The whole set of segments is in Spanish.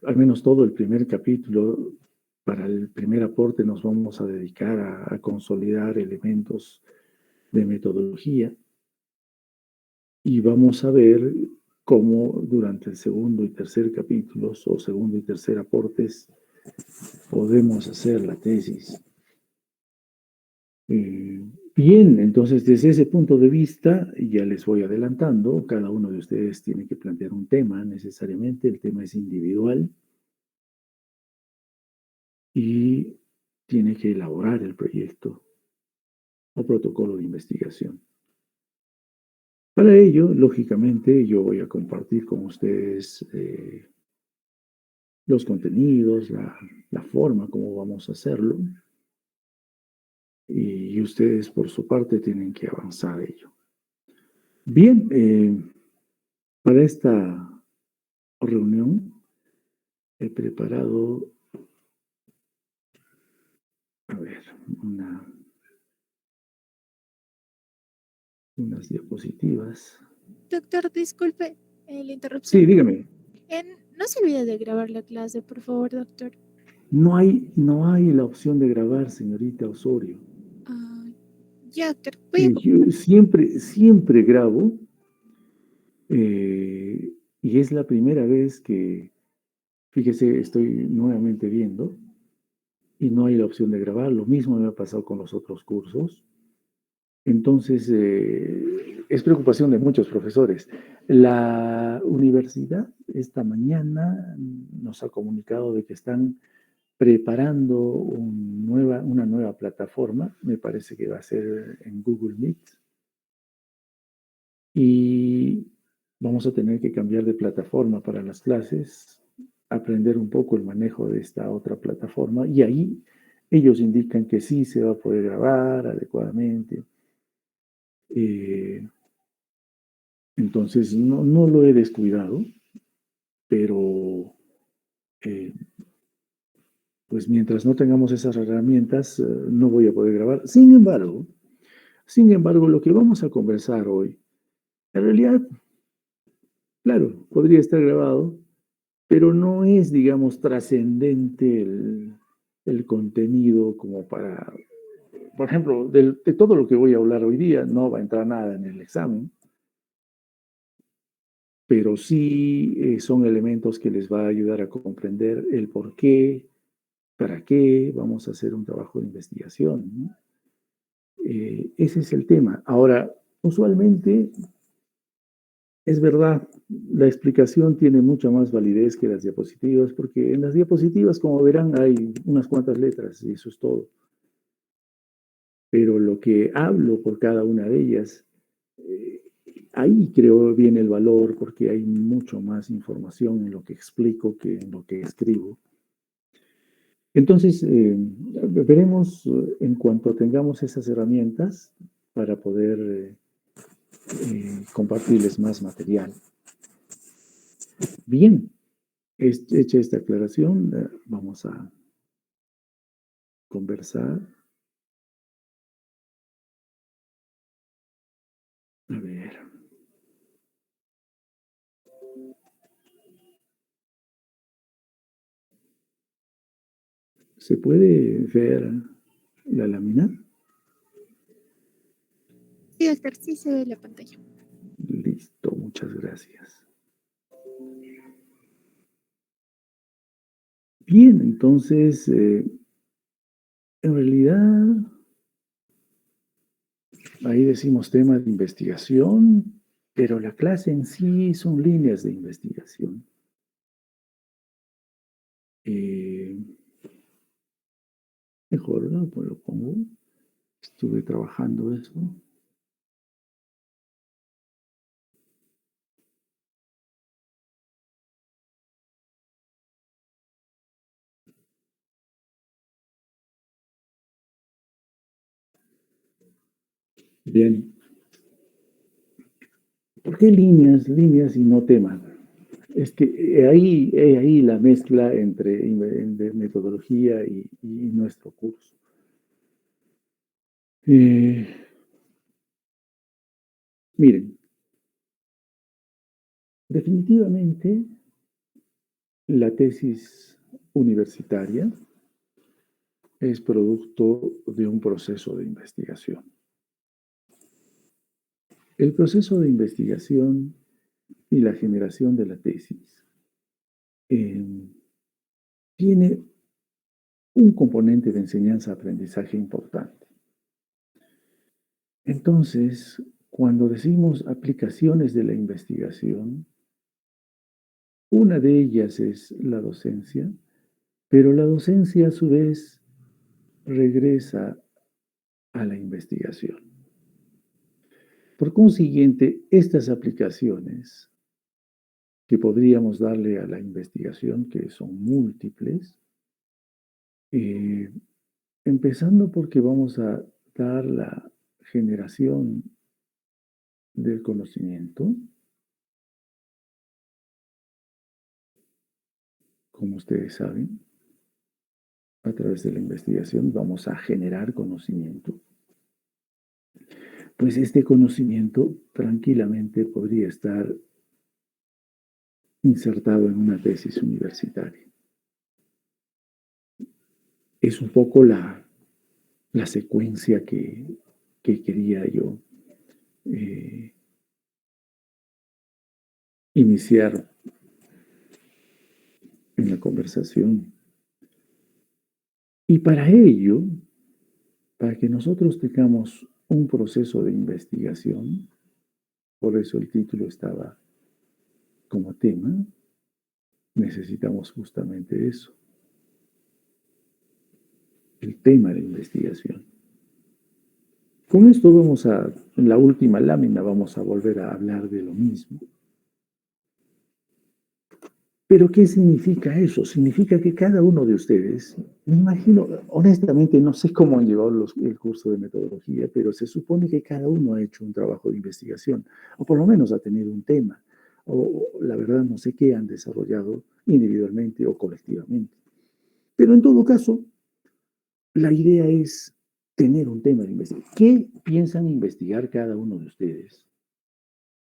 al menos todo el primer capítulo, para el primer aporte nos vamos a dedicar a consolidar elementos de metodología y vamos a ver cómo durante el segundo y tercer capítulos o segundo y tercer aportes podemos hacer la tesis. Eh, Bien, entonces desde ese punto de vista, ya les voy adelantando, cada uno de ustedes tiene que plantear un tema necesariamente, el tema es individual y tiene que elaborar el proyecto o protocolo de investigación. Para ello, lógicamente, yo voy a compartir con ustedes los contenidos, la forma como vamos a hacerlo, y ustedes por su parte tienen que avanzar ello. Bien, para esta reunión he preparado, a ver, unas diapositivas. Doctor, disculpe la interrupción. Sí, dígame. No se olvide de grabar la clase, por favor, doctor. No hay la opción de grabar, señorita Osorio. Ah, ya, doctor. Voy a... Yo siempre grabo, y es la primera vez que, fíjese, estoy nuevamente viendo y no hay la opción de grabar. Lo mismo me ha pasado con los otros cursos. Entonces, es preocupación de muchos profesores. La universidad esta mañana nos ha comunicado de que están preparando una nueva plataforma, me parece que va a ser en Google Meet, y vamos a tener que cambiar de plataforma para las clases, aprender un poco el manejo de esta otra plataforma, y ahí ellos indican que sí se va a poder grabar adecuadamente. Eh, entonces, no lo he descuidado, pero eh, pues mientras no tengamos esas herramientas, no voy a poder grabar. Sin embargo, lo que vamos a conversar hoy, en realidad, claro, podría estar grabado, pero no es, digamos, trascendente el contenido como para, por ejemplo, de todo lo que voy a hablar hoy día, no va a entrar nada en el examen, pero sí son elementos que les va a ayudar a comprender el por qué, para qué vamos a hacer un trabajo de investigación, ¿no? Ese es el tema. Ahora, usualmente es verdad, la explicación tiene mucha más validez que las diapositivas, porque en las diapositivas, como verán, hay unas cuantas letras y eso es todo. Pero lo que hablo por cada una de ellas, eh, ahí creo viene el valor, porque hay mucho más información en lo que explico que en lo que escribo. Entonces, veremos en cuanto tengamos esas herramientas para poder compartirles más material. Bien, hecha esta aclaración, vamos a conversar. A ver. ¿Se puede ver la lámina? Sí, doctor, sí se ve la pantalla. Listo, muchas gracias. Bien, entonces, en realidad, ahí decimos tema de investigación, pero la clase en sí son líneas de investigación. Eh, Mejor, ¿no? Pues lo pongo. Estuve trabajando eso. Bien. ¿Por qué líneas y no temas? Es que ahí la mezcla entre de metodología y nuestro curso. Miren, definitivamente La tesis universitaria es producto de un proceso de investigación. El proceso de investigación y la generación de la tesis tiene un componente de enseñanza-aprendizaje importante. Entonces, cuando decimos aplicaciones de la investigación, una de ellas es la docencia, pero la docencia a su vez regresa a la investigación. Por consiguiente, estas aplicaciones que podríamos darle a la investigación, que son múltiples, empezando porque vamos a dar la generación del conocimiento, como ustedes saben, a través de la investigación vamos a generar conocimiento. Pues este conocimiento tranquilamente podría estar insertado en una tesis universitaria. Es un poco la secuencia que quería yo iniciar en la conversación. Y para ello, para que nosotros tengamos un proceso de investigación, por eso el título estaba como tema, necesitamos justamente eso, el tema de investigación. Con esto en la última lámina vamos a volver a hablar de lo mismo. Pero ¿qué significa eso? Significa que cada uno de ustedes, me imagino, honestamente no sé cómo han llevado el curso de metodología, pero se supone que cada uno ha hecho un trabajo de investigación, o por lo menos ha tenido un tema, o la verdad no sé qué han desarrollado individualmente o colectivamente. Pero en todo caso, la idea es tener un tema de investigación. ¿Qué piensan investigar cada uno de ustedes?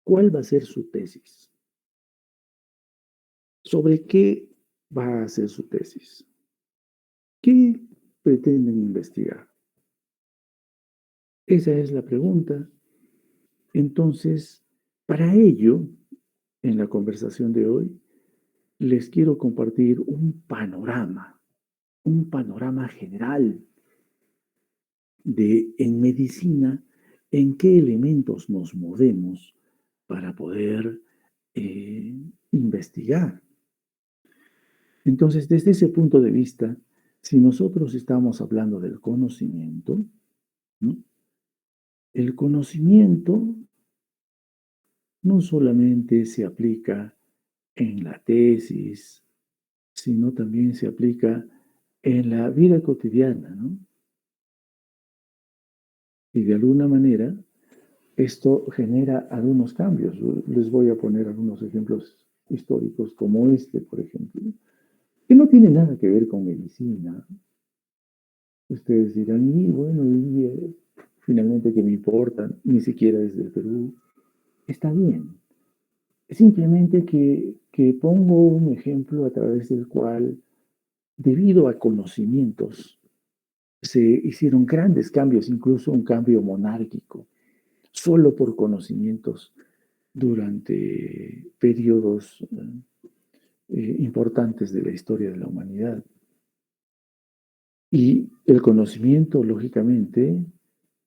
¿Cuál va a ser su tesis? ¿Sobre qué va a hacer su tesis? ¿Qué pretenden investigar? Esa es la pregunta. Entonces, para ello, en la conversación de hoy, les quiero compartir un panorama general de en medicina, en qué elementos nos movemos para poder investigar. Entonces, desde ese punto de vista, si nosotros estamos hablando del conocimiento, ¿no? El conocimiento no solamente se aplica en la tesis, sino también se aplica en la vida cotidiana, ¿no? Y de alguna manera, esto genera algunos cambios. Les voy a poner algunos ejemplos históricos, como este, por ejemplo, que no tiene nada que ver con medicina. Ustedes dirán, y bueno, finalmente, ¿qué me importa? Ni siquiera es del Perú. Está bien. Simplemente que pongo un ejemplo a través del cual, debido a conocimientos, se hicieron grandes cambios, incluso un cambio monárquico, solo por conocimientos durante periodos importantes de la historia de la humanidad. Y el conocimiento, lógicamente,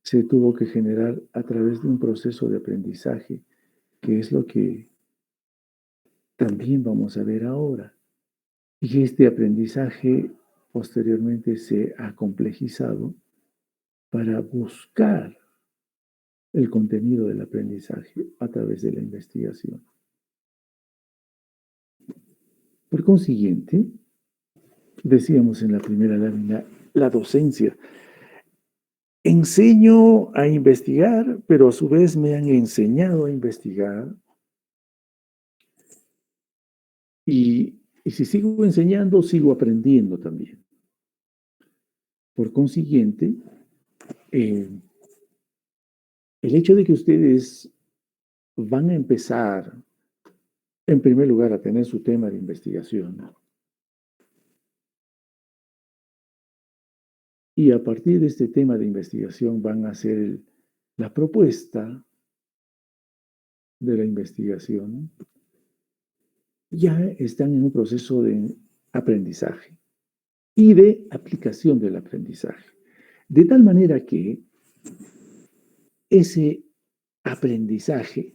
se tuvo que generar a través de un proceso de aprendizaje, que es lo que también vamos a ver ahora. Y este aprendizaje posteriormente se ha complejizado para buscar el contenido del aprendizaje a través de la investigación. Por consiguiente, decíamos en la primera lámina, la docencia. Enseño a investigar, pero a su vez me han enseñado a investigar. Y si sigo enseñando, sigo aprendiendo también. Por consiguiente, el hecho de que ustedes van a empezar, en primer lugar, a tener su tema de investigación, Y a partir de este tema de investigación van a hacer la propuesta de la investigación. Ya están en un proceso de aprendizaje y de aplicación del aprendizaje. De tal manera que ese aprendizaje,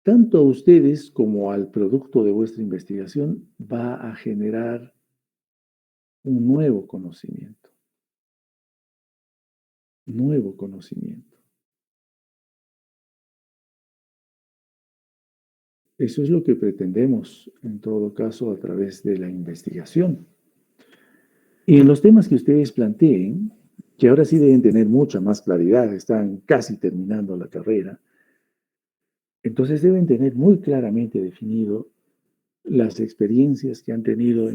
tanto a ustedes como al producto de vuestra investigación, va a generar un nuevo conocimiento, nuevo conocimiento. Eso es lo que pretendemos, en todo caso, a través de la investigación. Y en los temas que ustedes planteen, que ahora sí deben tener mucha más claridad, están casi terminando la carrera, entonces deben tener muy claramente definido las experiencias que han tenido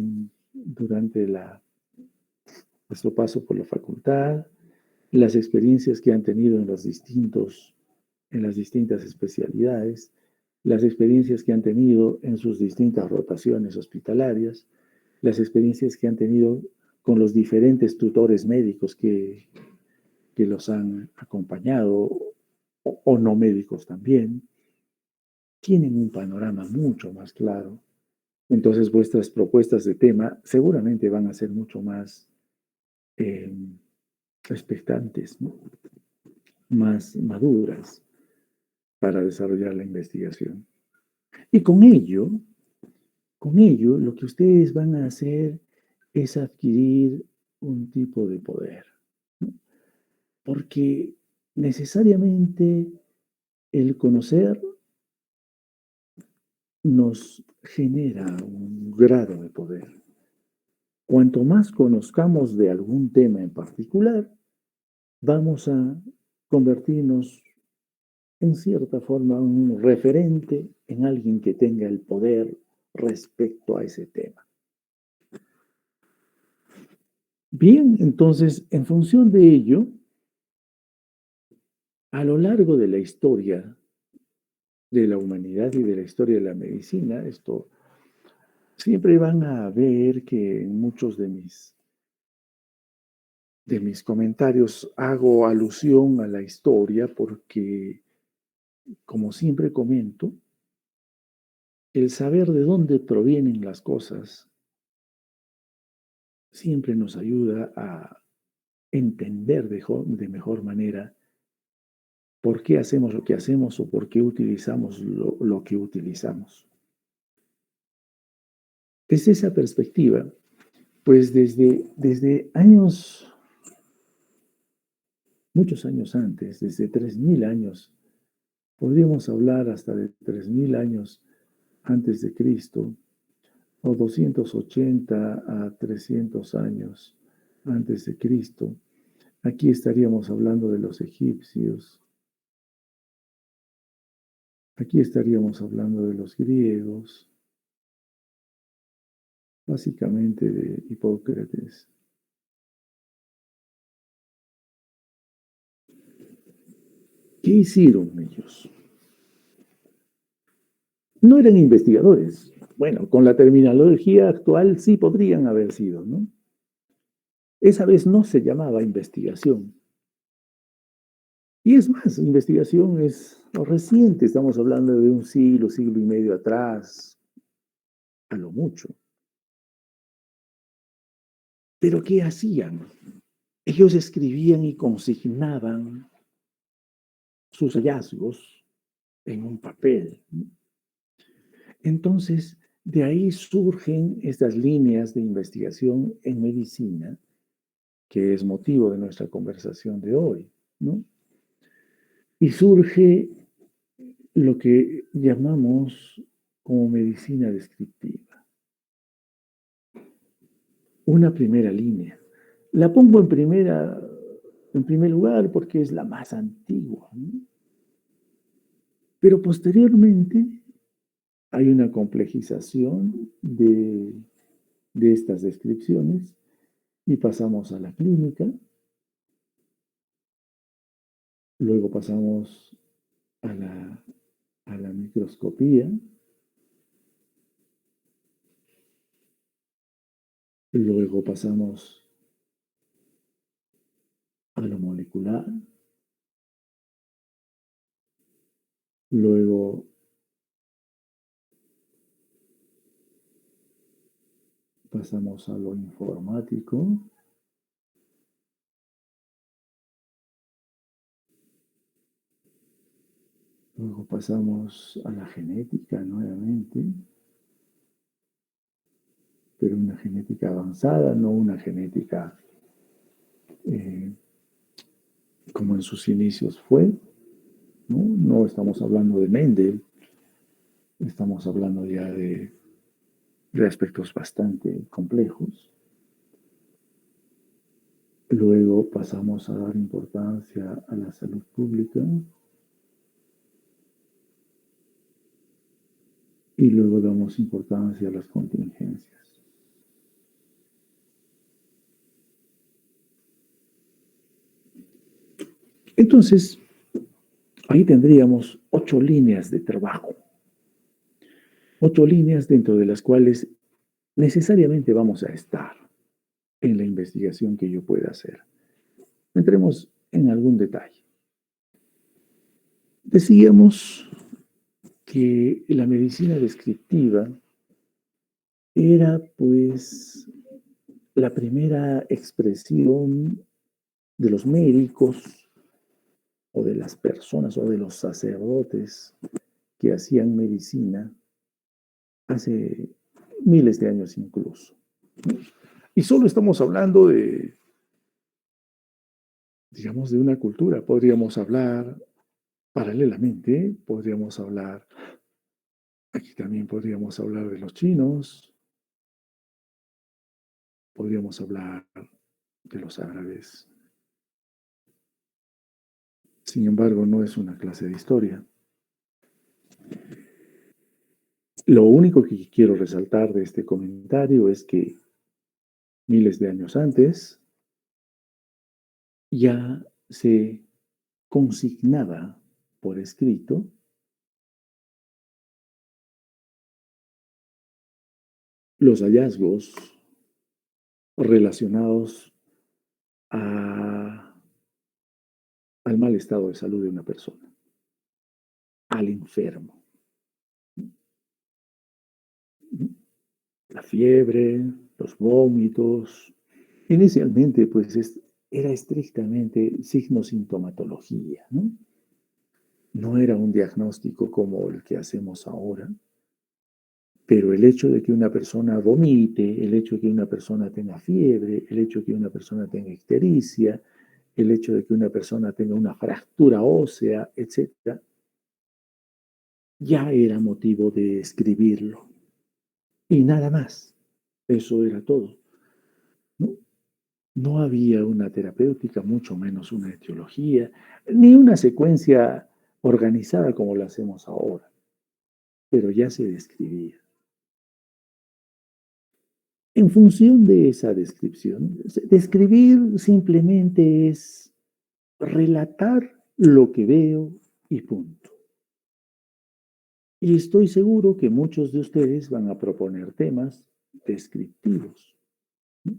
durante nuestro paso por la facultad, las experiencias que han tenido en las distintas especialidades, las experiencias que han tenido en sus distintas rotaciones hospitalarias, las experiencias que han tenido con los diferentes tutores médicos que los han acompañado, o no médicos también, tienen un panorama mucho más claro. Entonces vuestras propuestas de tema seguramente van a ser mucho más eh, expectantes, ¿no? Más maduras para desarrollar la investigación. Y con ello, lo que ustedes van a hacer es adquirir un tipo de poder, ¿no? Porque necesariamente el conocer nos genera un grado de poder. Cuanto más conozcamos de algún tema en particular, vamos a convertirnos en cierta forma un referente, en alguien que tenga el poder respecto a ese tema. Bien, entonces, en función de ello, a lo largo de la historia de la humanidad y de la historia de la medicina, esto siempre van a ver que en muchos de mis comentarios hago alusión a la historia porque, como siempre comento, el saber de dónde provienen las cosas siempre nos ayuda a entender de mejor manera por qué hacemos lo que hacemos o por qué utilizamos lo que utilizamos. Desde esa perspectiva, pues desde años, muchos años antes, desde 3000 años, podríamos hablar hasta de 3000 años antes de Cristo, o 280 a 300 años antes de Cristo. Aquí estaríamos hablando de los egipcios, aquí estaríamos hablando de los griegos, básicamente de Hipócrates. ¿Qué hicieron ellos? No eran investigadores. Bueno, con la terminología actual sí podrían haber sido, ¿no? Esa vez no se llamaba investigación. Y es más, investigación es reciente, estamos hablando de un siglo, siglo y medio atrás, a lo mucho. Pero ¿qué hacían? Ellos escribían y consignaban sus hallazgos en un papel. Entonces, de ahí surgen estas líneas de investigación en medicina, que es motivo de nuestra conversación de hoy, ¿no? Y surge lo que llamamos como medicina descriptiva. Una primera línea. La pongo en primer lugar porque es la más antigua, ¿no? Pero posteriormente hay una complejización de estas descripciones y pasamos a la clínica, luego pasamos a la microscopía, luego pasamos a lo molecular, luego pasamos a lo informático, luego pasamos a la genética nuevamente, pero una genética avanzada, no una genética eh, como en sus inicios fue, ¿no? No estamos hablando de Mendel, estamos hablando ya de aspectos bastante complejos. Luego pasamos a dar importancia a la salud pública y luego damos importancia a las contingencias. Entonces, ahí tendríamos 8 líneas de trabajo, 8 líneas dentro de las cuales necesariamente vamos a estar en la investigación que yo pueda hacer. Entremos en algún detalle. Decíamos que la medicina descriptiva era pues la primera expresión de los médicos o de las personas o de los sacerdotes que hacían medicina hace miles de años incluso, ¿no? Y solo estamos hablando de, digamos, de una cultura. Podríamos hablar paralelamente, podríamos hablar, aquí también podríamos hablar de los chinos, podríamos hablar de los árabes. Sin embargo, no es una clase de historia. Lo único que quiero resaltar de este comentario es que miles de años antes ya se consignaba por escrito los hallazgos relacionados a, al mal estado de salud de una persona, al enfermo. La fiebre, los vómitos. Inicialmente, pues era estrictamente signo-sintomatología, ¿no? No era un diagnóstico como el que hacemos ahora, pero el hecho de que una persona vomite, el hecho de que una persona tenga fiebre, el hecho de que una persona tenga ictericia, el hecho de que una persona tenga una fractura ósea, etcétera, ya era motivo de escribirlo. Y nada más. Eso era todo, ¿no? No había una terapéutica, mucho menos una etiología, ni una secuencia organizada como la hacemos ahora, pero ya se describía. En función de esa descripción, describir simplemente es relatar lo que veo y punto. Y estoy seguro que muchos de ustedes van a proponer temas descriptivos, ¿no?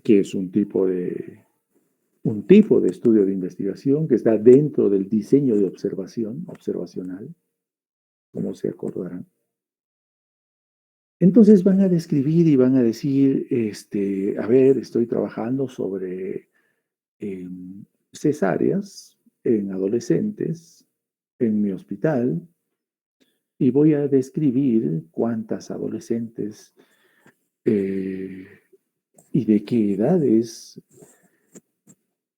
Que es un tipo de estudio de investigación que está dentro del diseño de observación, observacional, como se acordarán. Entonces van a describir y van a decir, a ver, estoy trabajando sobre cesáreas en adolescentes en mi hospital y voy a describir cuántas adolescentes y de qué edades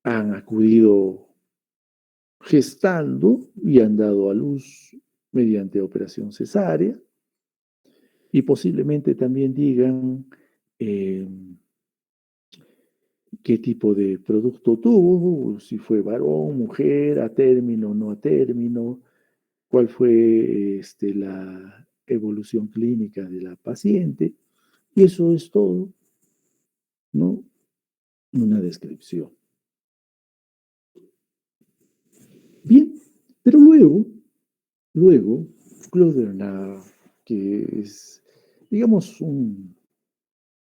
han acudido gestando y han dado a luz mediante operación cesárea y posiblemente también digan qué tipo de producto tuvo, si fue varón, mujer, a término, no a término, cuál fue la evolución clínica de la paciente. Y eso es todo, ¿no? Una descripción. Bien, pero luego, Claude Bernard, que es, digamos,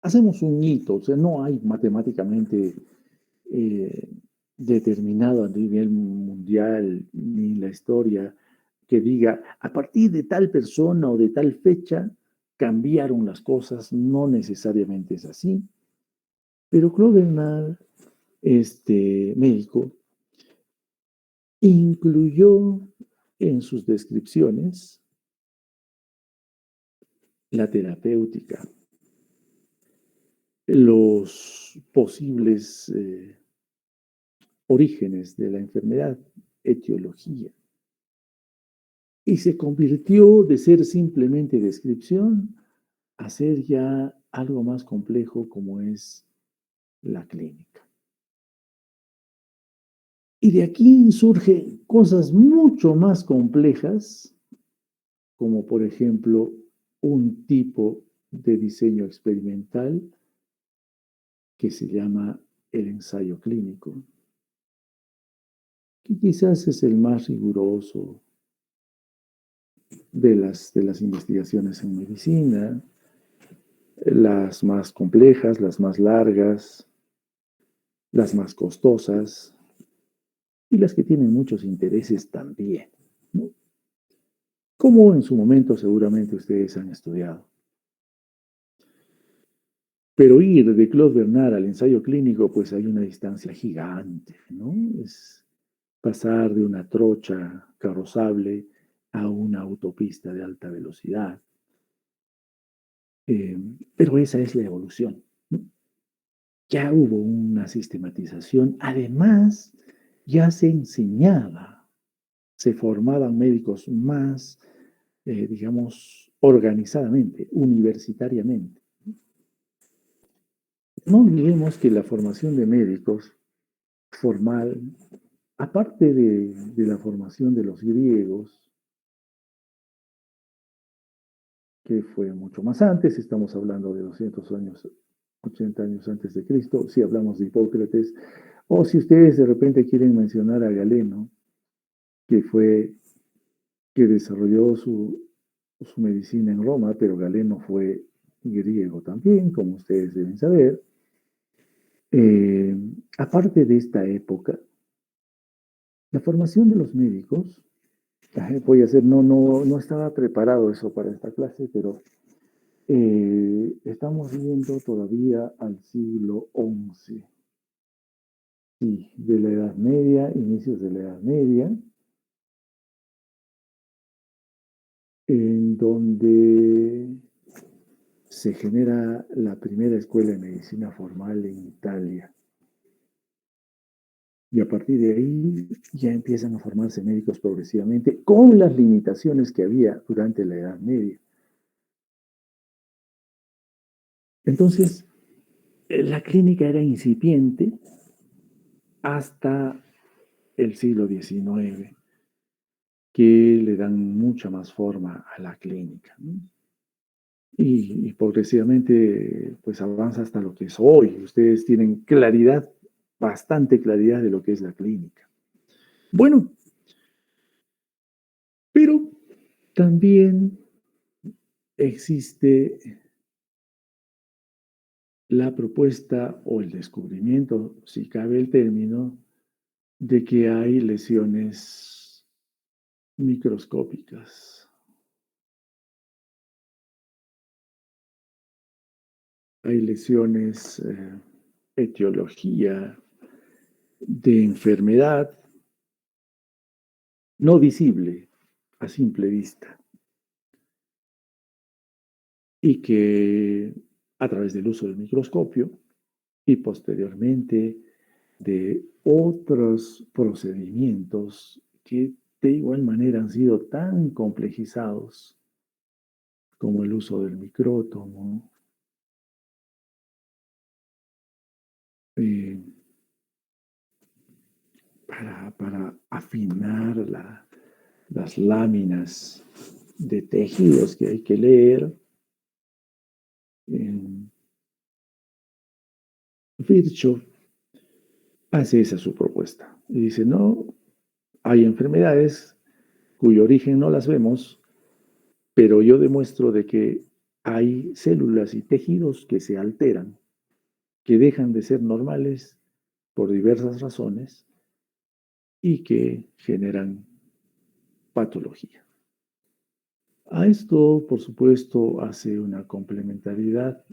hacemos un hito, o sea, no hay matemáticamente eh, determinado a nivel mundial ni la historia que diga a partir de tal persona o de tal fecha cambiaron las cosas, no necesariamente es así. Pero Claude Bernard, este médico, incluyó en sus descripciones la terapéutica, los posibles orígenes de la enfermedad, etiología, y se convirtió de ser simplemente descripción a ser ya algo más complejo como es la clínica. Y de aquí surgen cosas mucho más complejas, como por ejemplo un tipo de diseño experimental que se llama el ensayo clínico, que quizás es el más riguroso de las investigaciones en medicina, las más complejas, las más largas, las más costosas y las que tienen muchos intereses también, ¿no? Como en su momento seguramente ustedes han estudiado. Pero ir de Claude Bernard al ensayo clínico, pues hay una distancia gigante, ¿no? Es pasar de una trocha carrozable a una autopista de alta velocidad. Eh, pero esa es la evolución, ¿no? Ya hubo una sistematización. Además, ya se enseñaba, se formaban médicos más, digamos, organizadamente, universitariamente. No olvidemos que la formación de médicos formal, aparte de la formación de los griegos, que fue mucho más antes, estamos hablando de 200 años, 80 años antes de Cristo, si hablamos de Hipócrates, o si ustedes de repente quieren mencionar a Galeno, que fue, que desarrolló su medicina en Roma, pero Galeno fue griego también, como ustedes deben saber. Eh, Aparte de esta época, la formación de los médicos, voy a hacer, no estaba preparado eso para esta clase, pero estamos viendo todavía al siglo XI, sí, de la Edad Media, inicios de la Edad Media, en donde se genera la primera escuela de medicina formal en Italia. Y a partir de ahí ya empiezan a formarse médicos progresivamente con las limitaciones que había durante la Edad Media. Entonces, la clínica era incipiente hasta el siglo XIX, que le dan mucha más forma a la clínica, ¿no? Y progresivamente pues avanza hasta lo que es hoy. Ustedes tienen claridad, bastante claridad de lo que es la clínica. Bueno, pero también existe la propuesta o el descubrimiento, si cabe el término, de que hay lesiones microscópicas. Hay lesiones, etiología de enfermedad no visible a simple vista y que a través del uso del microscopio y posteriormente de otros procedimientos que de igual manera han sido tan complejizados como el uso del micrótomo, eh, para afinar las láminas de tejidos que hay que leer. Virchow hace esa su propuesta y dice, no, hay enfermedades cuyo origen no las vemos, pero yo demuestro de que hay células y tejidos que se alteran, que dejan de ser normales por diversas razones y que generan patología. A esto, por supuesto, hace una complementariedad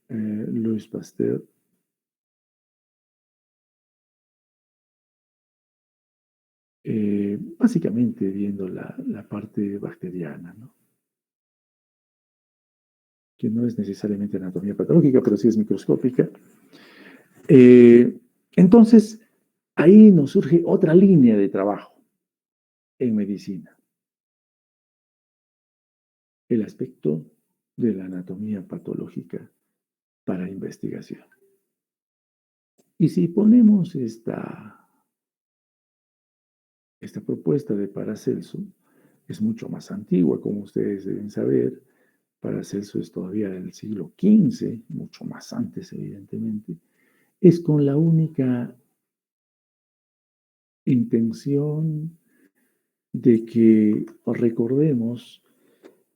Louis Pasteur, básicamente viendo la parte bacteriana, ¿no? Que no es necesariamente anatomía patológica, pero sí es microscópica. Entonces, ahí nos surge otra línea de trabajo en medicina, el aspecto de la anatomía patológica para investigación. Y si ponemos esta propuesta de Paracelso, es mucho más antigua, como ustedes deben saber. Paracelso es todavía del siglo XV, mucho más antes, evidentemente. Es con la única intención de que recordemos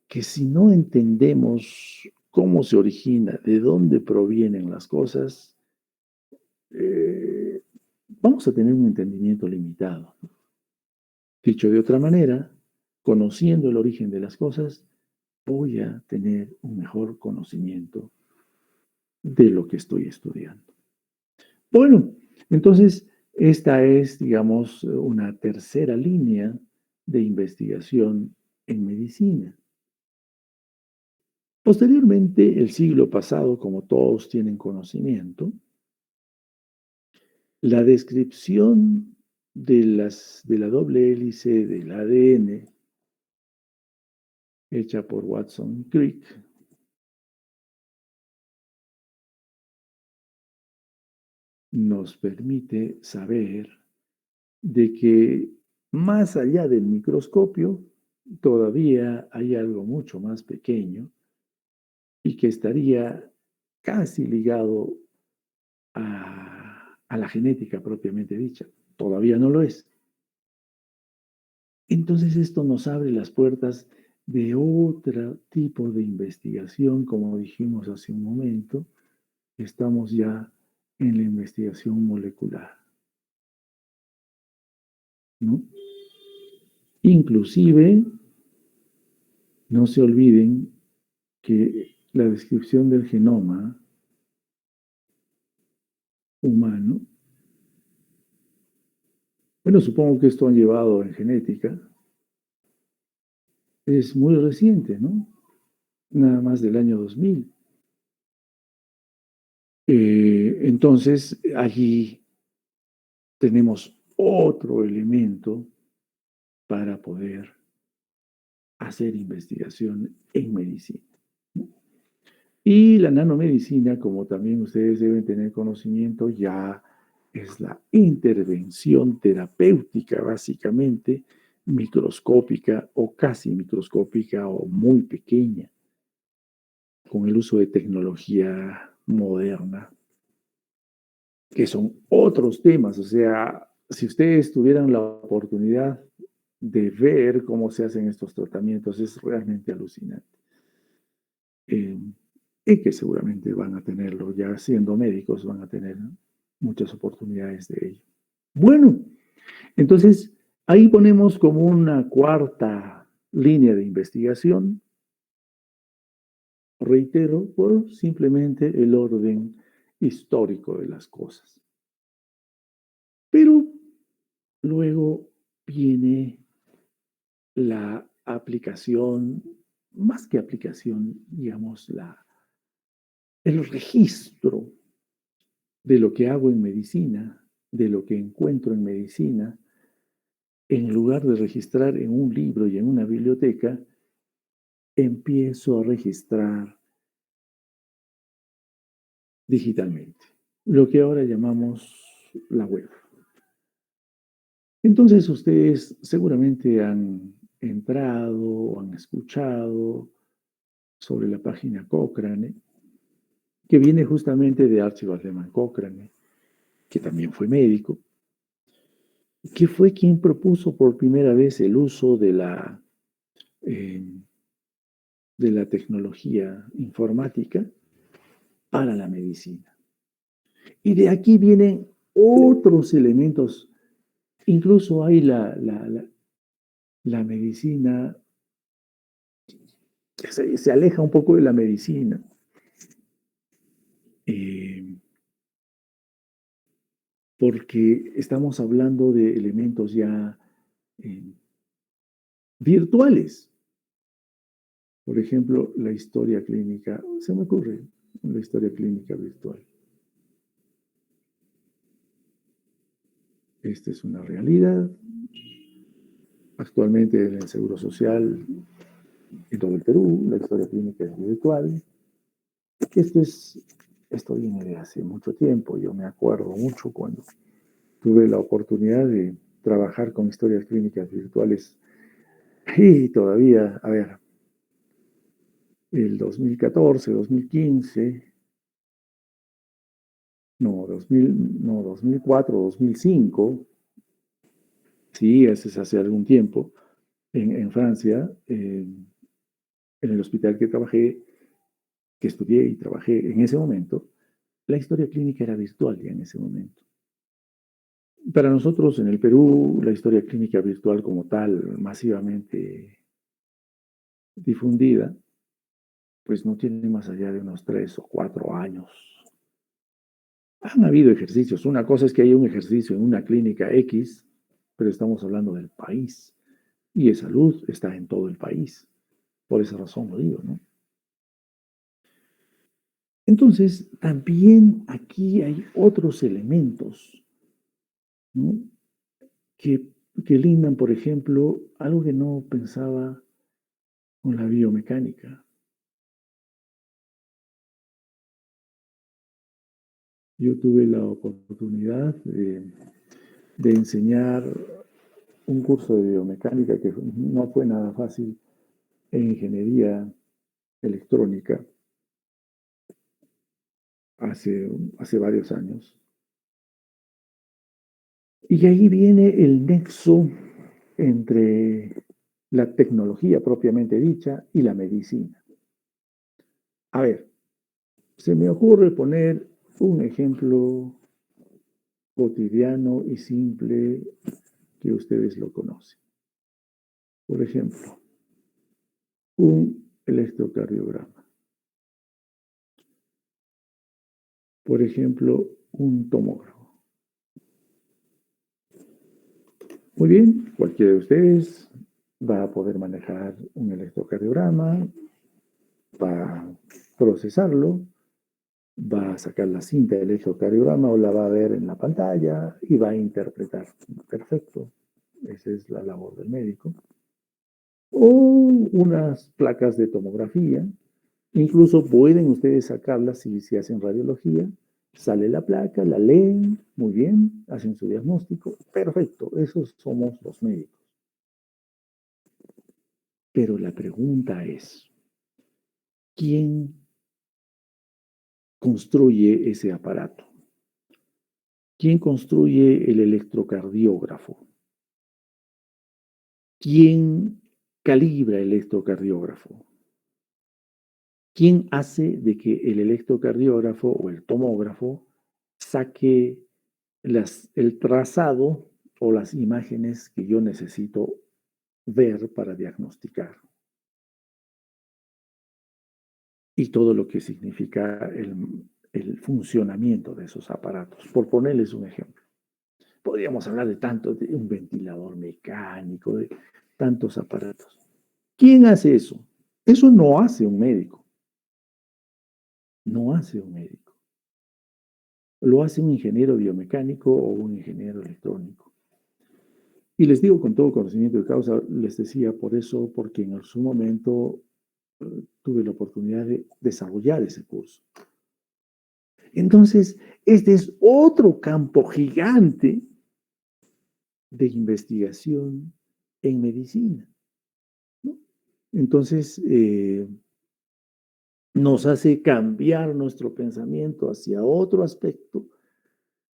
que si no entendemos cómo se origina, de dónde provienen las cosas, eh, vamos a tener un entendimiento limitado. Dicho de otra manera, conociendo el origen de las cosas, voy a tener un mejor conocimiento de lo que estoy estudiando. Bueno, entonces esta es, digamos, una tercera línea de investigación en medicina. Posteriormente, el siglo pasado, como todos tienen conocimiento, la descripción de la doble hélice del ADN hecha por Watson Crick nos permite saber de que más allá del microscopio todavía hay algo mucho más pequeño y que estaría casi ligado a la genética propiamente dicha. Todavía no lo es. Entonces esto nos abre las puertas de otro tipo de investigación, como dijimos hace un momento, estamos ya en la investigación molecular, ¿no? Inclusive, no se olviden que la descripción del genoma humano, bueno, supongo que esto han llevado en genética, es muy reciente, ¿no? Nada más del año 2000. Entonces, allí tenemos otro elemento para poder hacer investigación en medicina. Y la nanomedicina, como también ustedes deben tener conocimiento, ya es la intervención terapéutica, básicamente, microscópica o casi microscópica o muy pequeña, con el uso de tecnología moderna, que son otros temas. O sea, si ustedes tuvieran la oportunidad de ver cómo se hacen estos tratamientos, es realmente alucinante. Y que seguramente van a tenerlo, ya siendo médicos, van a tener muchas oportunidades de ello. Bueno, entonces ahí ponemos como una cuarta línea de investigación, reitero, por simplemente el orden histórico de las cosas. Pero luego viene la aplicación, más que aplicación, digamos, el registro de lo que hago en medicina, de lo que encuentro en medicina, en lugar de registrar en un libro y en una biblioteca, empiezo a registrar digitalmente, lo que ahora llamamos la web. Entonces ustedes seguramente han entrado o han escuchado sobre la página Cochrane, que viene justamente de Archibald Leman Cochrane, que también fue médico, que fue quien propuso por primera vez el uso eh, de la tecnología informática para la medicina. Y de aquí vienen otros elementos. Incluso hay la medicina, se aleja un poco de la medicina, eh, porque estamos hablando de elementos ya eh, virtuales. Por ejemplo, la historia clínica, se me ocurre, la historia clínica virtual. Esta es una realidad. Actualmente en el Seguro Social en todo el Perú, la historia clínica es virtual. Esto viene de hace mucho tiempo. Yo me acuerdo mucho cuando tuve la oportunidad de trabajar con historias clínicas virtuales y todavía, a ver, el 2014, 2015, no, 2000, no, 2004, 2005, sí, ese es hace algún tiempo, en Francia, en el hospital que trabajé, que estudié y trabajé en ese momento, la historia clínica era virtual ya en ese momento. Para nosotros en el Perú, la historia clínica virtual como tal, masivamente difundida, pues no tiene más allá de unos 3 o 4 años. Han habido ejercicios. Una cosa es que haya un ejercicio en una clínica X, pero estamos hablando del país. Y de salud está en todo el país. Por esa razón lo digo, ¿no? Entonces, también aquí hay otros elementos, ¿no? que, que lindan, por ejemplo, algo que no pensaba con la biomecánica. Yo tuve la oportunidad de enseñar un curso de biomecánica que no fue nada fácil en ingeniería electrónica hace varios años. Y ahí viene el nexo entre la tecnología propiamente dicha y la medicina. A ver, se me ocurre poner un ejemplo cotidiano y simple que ustedes lo conocen. Por ejemplo, un electrocardiograma. Por ejemplo, un tomógrafo. Muy bien, cualquiera de ustedes va a poder manejar un electrocardiograma, va a procesarlo, va a sacar la cinta del electrocardiograma o la va a ver en la pantalla y va a interpretar. Perfecto, esa es la labor del médico. O unas placas de tomografía, incluso pueden ustedes sacarlas si hacen radiología. Sale la placa, la leen, muy bien, hacen su diagnóstico. Perfecto, esos somos los médicos. Pero la pregunta es, ¿quién construye ese aparato? ¿Quién construye el electrocardiógrafo? ¿Quién calibra el electrocardiógrafo? ¿Quién hace de que el electrocardiógrafo o el tomógrafo saque el trazado o las imágenes que yo necesito ver para diagnosticar? Y todo lo que significa el funcionamiento de esos aparatos. Por ponerles un ejemplo. Podríamos hablar de un ventilador mecánico, de tantos aparatos. ¿Quién hace eso? Eso no hace un médico. No hace un médico. Lo hace un ingeniero biomecánico o un ingeniero electrónico. Y les digo con todo conocimiento de causa, les decía por eso, porque en su momento tuve la oportunidad de desarrollar ese curso. Entonces, este es otro campo gigante de investigación en medicina, ¿no? Entonces, nos hace cambiar nuestro pensamiento hacia otro aspecto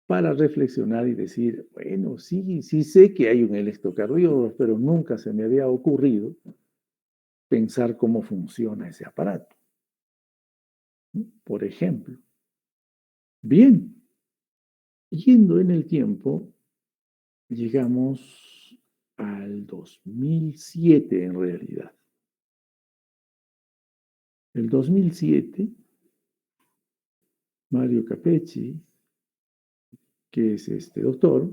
para reflexionar y decir, bueno, sí, sí sé que hay un electrocardiógrafo, pero nunca se me había ocurrido pensar cómo funciona ese aparato, ¿no? Por ejemplo. Bien, Yendo en el tiempo, llegamos al 2007 en realidad. El 2007, Mario Capecci, que es este doctor,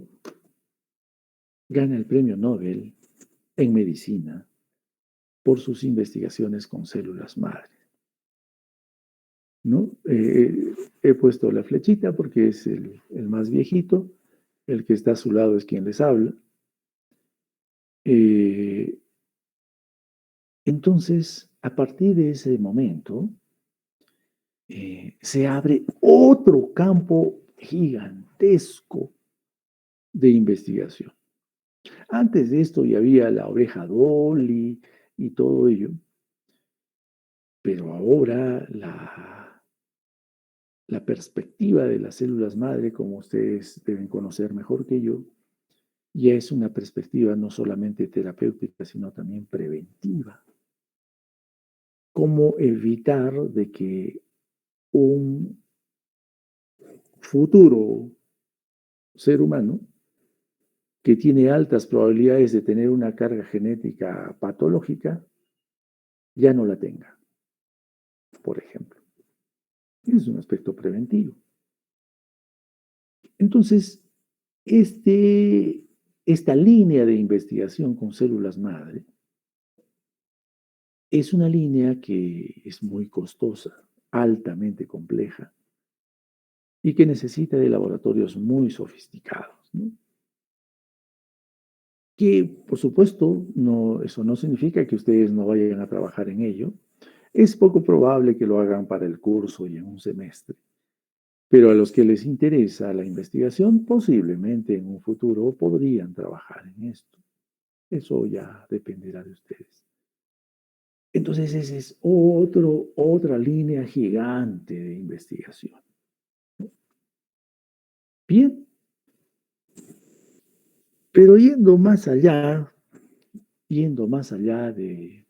gana el premio Nobel en medicina por sus investigaciones con células madre, ¿no? He puesto la flechita porque es el más viejito, el que está a su lado es quien les habla. Entonces, a partir de ese momento, se abre otro campo gigantesco de investigación. Antes de esto ya había la oveja Dolly y todo ello, pero ahora la perspectiva de las células madre, como ustedes deben conocer mejor que yo, ya es una perspectiva no solamente terapéutica, sino también preventiva. ¿Cómo evitar de que un futuro ser humano que tiene altas probabilidades de tener una carga genética patológica ya no la tenga, por ejemplo? Es un aspecto preventivo. Entonces, esta línea de investigación con células madre es una línea que es muy costosa, altamente compleja y que necesita de laboratorios muy sofisticados, ¿no? Que, por supuesto, eso no significa que ustedes no vayan a trabajar en ello. Es poco probable que lo hagan para el curso y en un semestre, pero a los que les interesa la investigación, posiblemente en un futuro podrían trabajar en esto. Eso ya dependerá de ustedes. Entonces, esa es otra línea gigante de investigación. Bien, pero yendo más allá de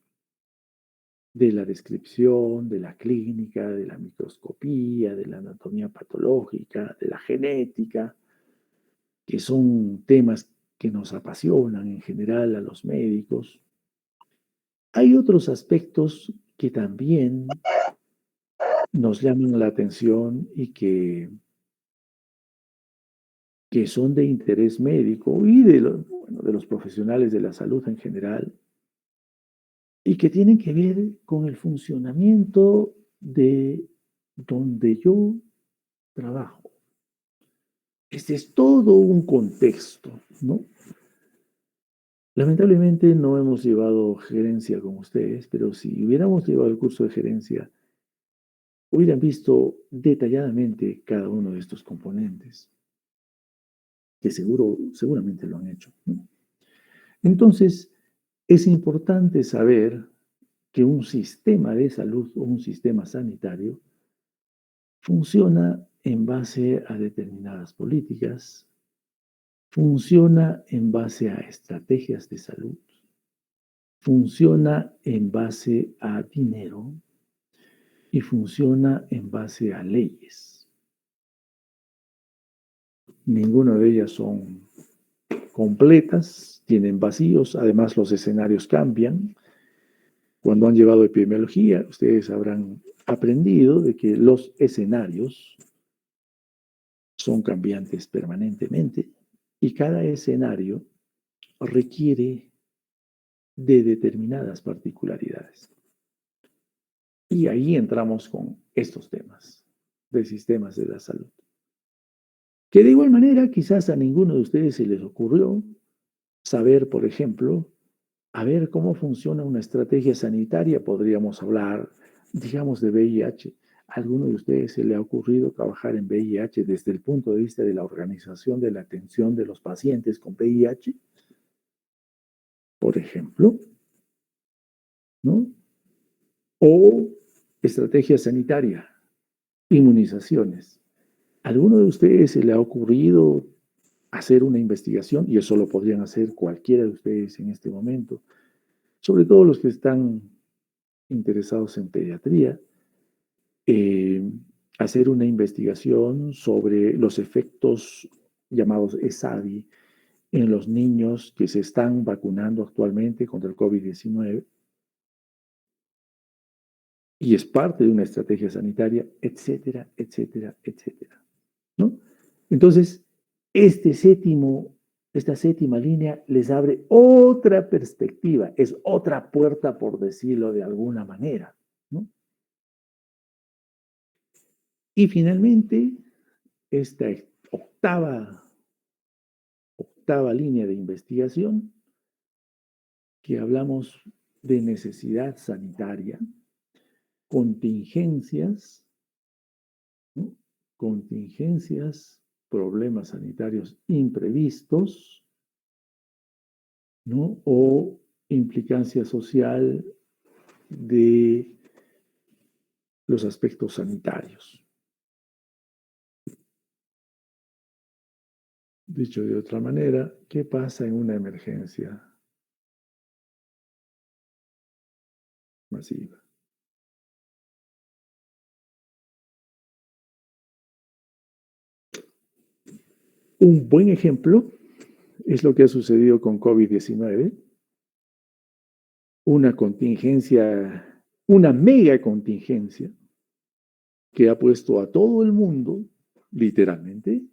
la descripción, de la clínica, de la microscopía, de la anatomía patológica, de la genética, que son temas que nos apasionan en general a los médicos, hay otros aspectos que también nos llaman la atención y que son de interés médico y de los profesionales de la salud en general, y que tienen que ver con el funcionamiento de donde yo trabajo. Este es todo un contexto, ¿no? Lamentablemente no hemos llevado gerencia con ustedes, pero si hubiéramos llevado el curso de gerencia, hubieran visto detalladamente cada uno de estos componentes, que seguramente lo han hecho, ¿no? Entonces, es importante saber que un sistema de salud o un sistema sanitario funciona en base a determinadas políticas, funciona en base a estrategias de salud, funciona en base a dinero y funciona en base a leyes. Ninguna de ellas son completas, tienen vacíos, además los escenarios cambian. Cuando han llevado epidemiología, ustedes habrán aprendido de que los escenarios son cambiantes permanentemente y cada escenario requiere de determinadas particularidades. Y ahí entramos con estos temas de sistemas de la salud. Que de igual manera quizás a ninguno de ustedes se les ocurrió saber, por ejemplo, a ver cómo funciona una estrategia sanitaria. Podríamos hablar, digamos, de VIH. ¿A alguno de ustedes se le ha ocurrido trabajar en VIH desde el punto de vista de la organización de la atención de los pacientes con VIH? Por ejemplo, ¿no? O estrategia sanitaria, inmunizaciones. ¿A alguno de ustedes se le ha ocurrido hacer una investigación? Y eso lo podrían hacer cualquiera de ustedes en este momento, sobre todo los que están interesados en pediatría, eh, hacer una investigación sobre los efectos llamados ESAVI, en los niños que se están vacunando actualmente contra el COVID-19, y es parte de una estrategia sanitaria, etcétera, etcétera, etcétera, ¿no? Entonces, esta séptima línea les abre otra perspectiva, es otra puerta, por decirlo de alguna manera, ¿no? Y finalmente, esta octava línea de investigación, que hablamos de necesidad sanitaria, contingencias, ¿no? Contingencias, problemas sanitarios imprevistos, ¿no? O implicancia social de los aspectos sanitarios. Dicho de otra manera, ¿qué pasa en una emergencia masiva? Un buen ejemplo es lo que ha sucedido con COVID-19, una contingencia, una mega contingencia que ha puesto a todo el mundo, literalmente,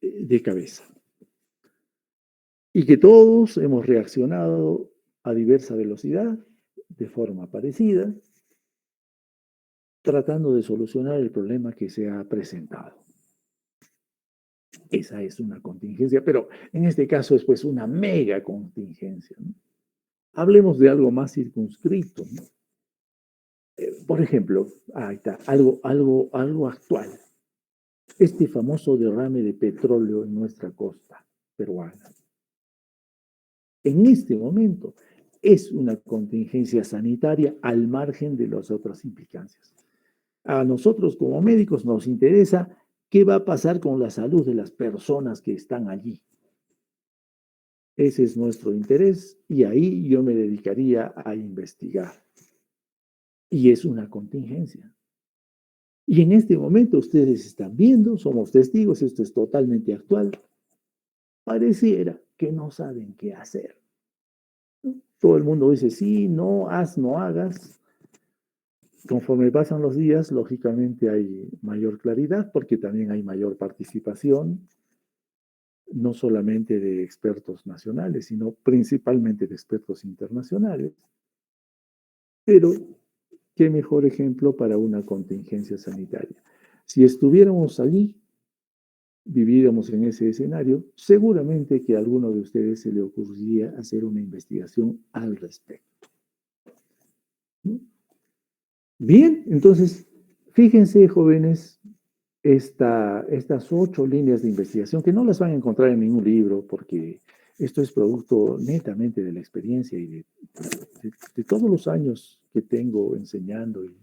de cabeza. Y que todos hemos reaccionado a diversa velocidad, de forma parecida, tratando de solucionar el problema que se ha presentado. Esa es una contingencia, pero en este caso es pues una mega contingencia, ¿no? Hablemos de algo más circunscrito, ¿no? Por ejemplo, ahí está, algo actual. Este famoso derrame de petróleo en nuestra costa peruana. En este momento es una contingencia sanitaria al margen de las otras implicancias. A nosotros como médicos nos interesa qué va a pasar con la salud de las personas que están allí. Ese es nuestro interés y ahí yo me dedicaría a investigar. Y es una contingencia. Y en este momento ustedes están viendo, somos testigos, esto es totalmente actual. Pareciera que no saben qué hacer. Todo el mundo dice, sí, no, haz, no hagas. Conforme pasan los días, lógicamente hay mayor claridad porque también hay mayor participación, no solamente de expertos nacionales, sino principalmente de expertos internacionales. Pero, ¿qué mejor ejemplo para una contingencia sanitaria? Si estuviéramos allí, viviéramos en ese escenario, seguramente que a alguno de ustedes se le ocurriría hacer una investigación al respecto, ¿no? Bien, entonces, fíjense, jóvenes, estas 8 líneas de investigación, que no las van a encontrar en ningún libro, porque esto es producto netamente de la experiencia y de todos los años que tengo enseñando y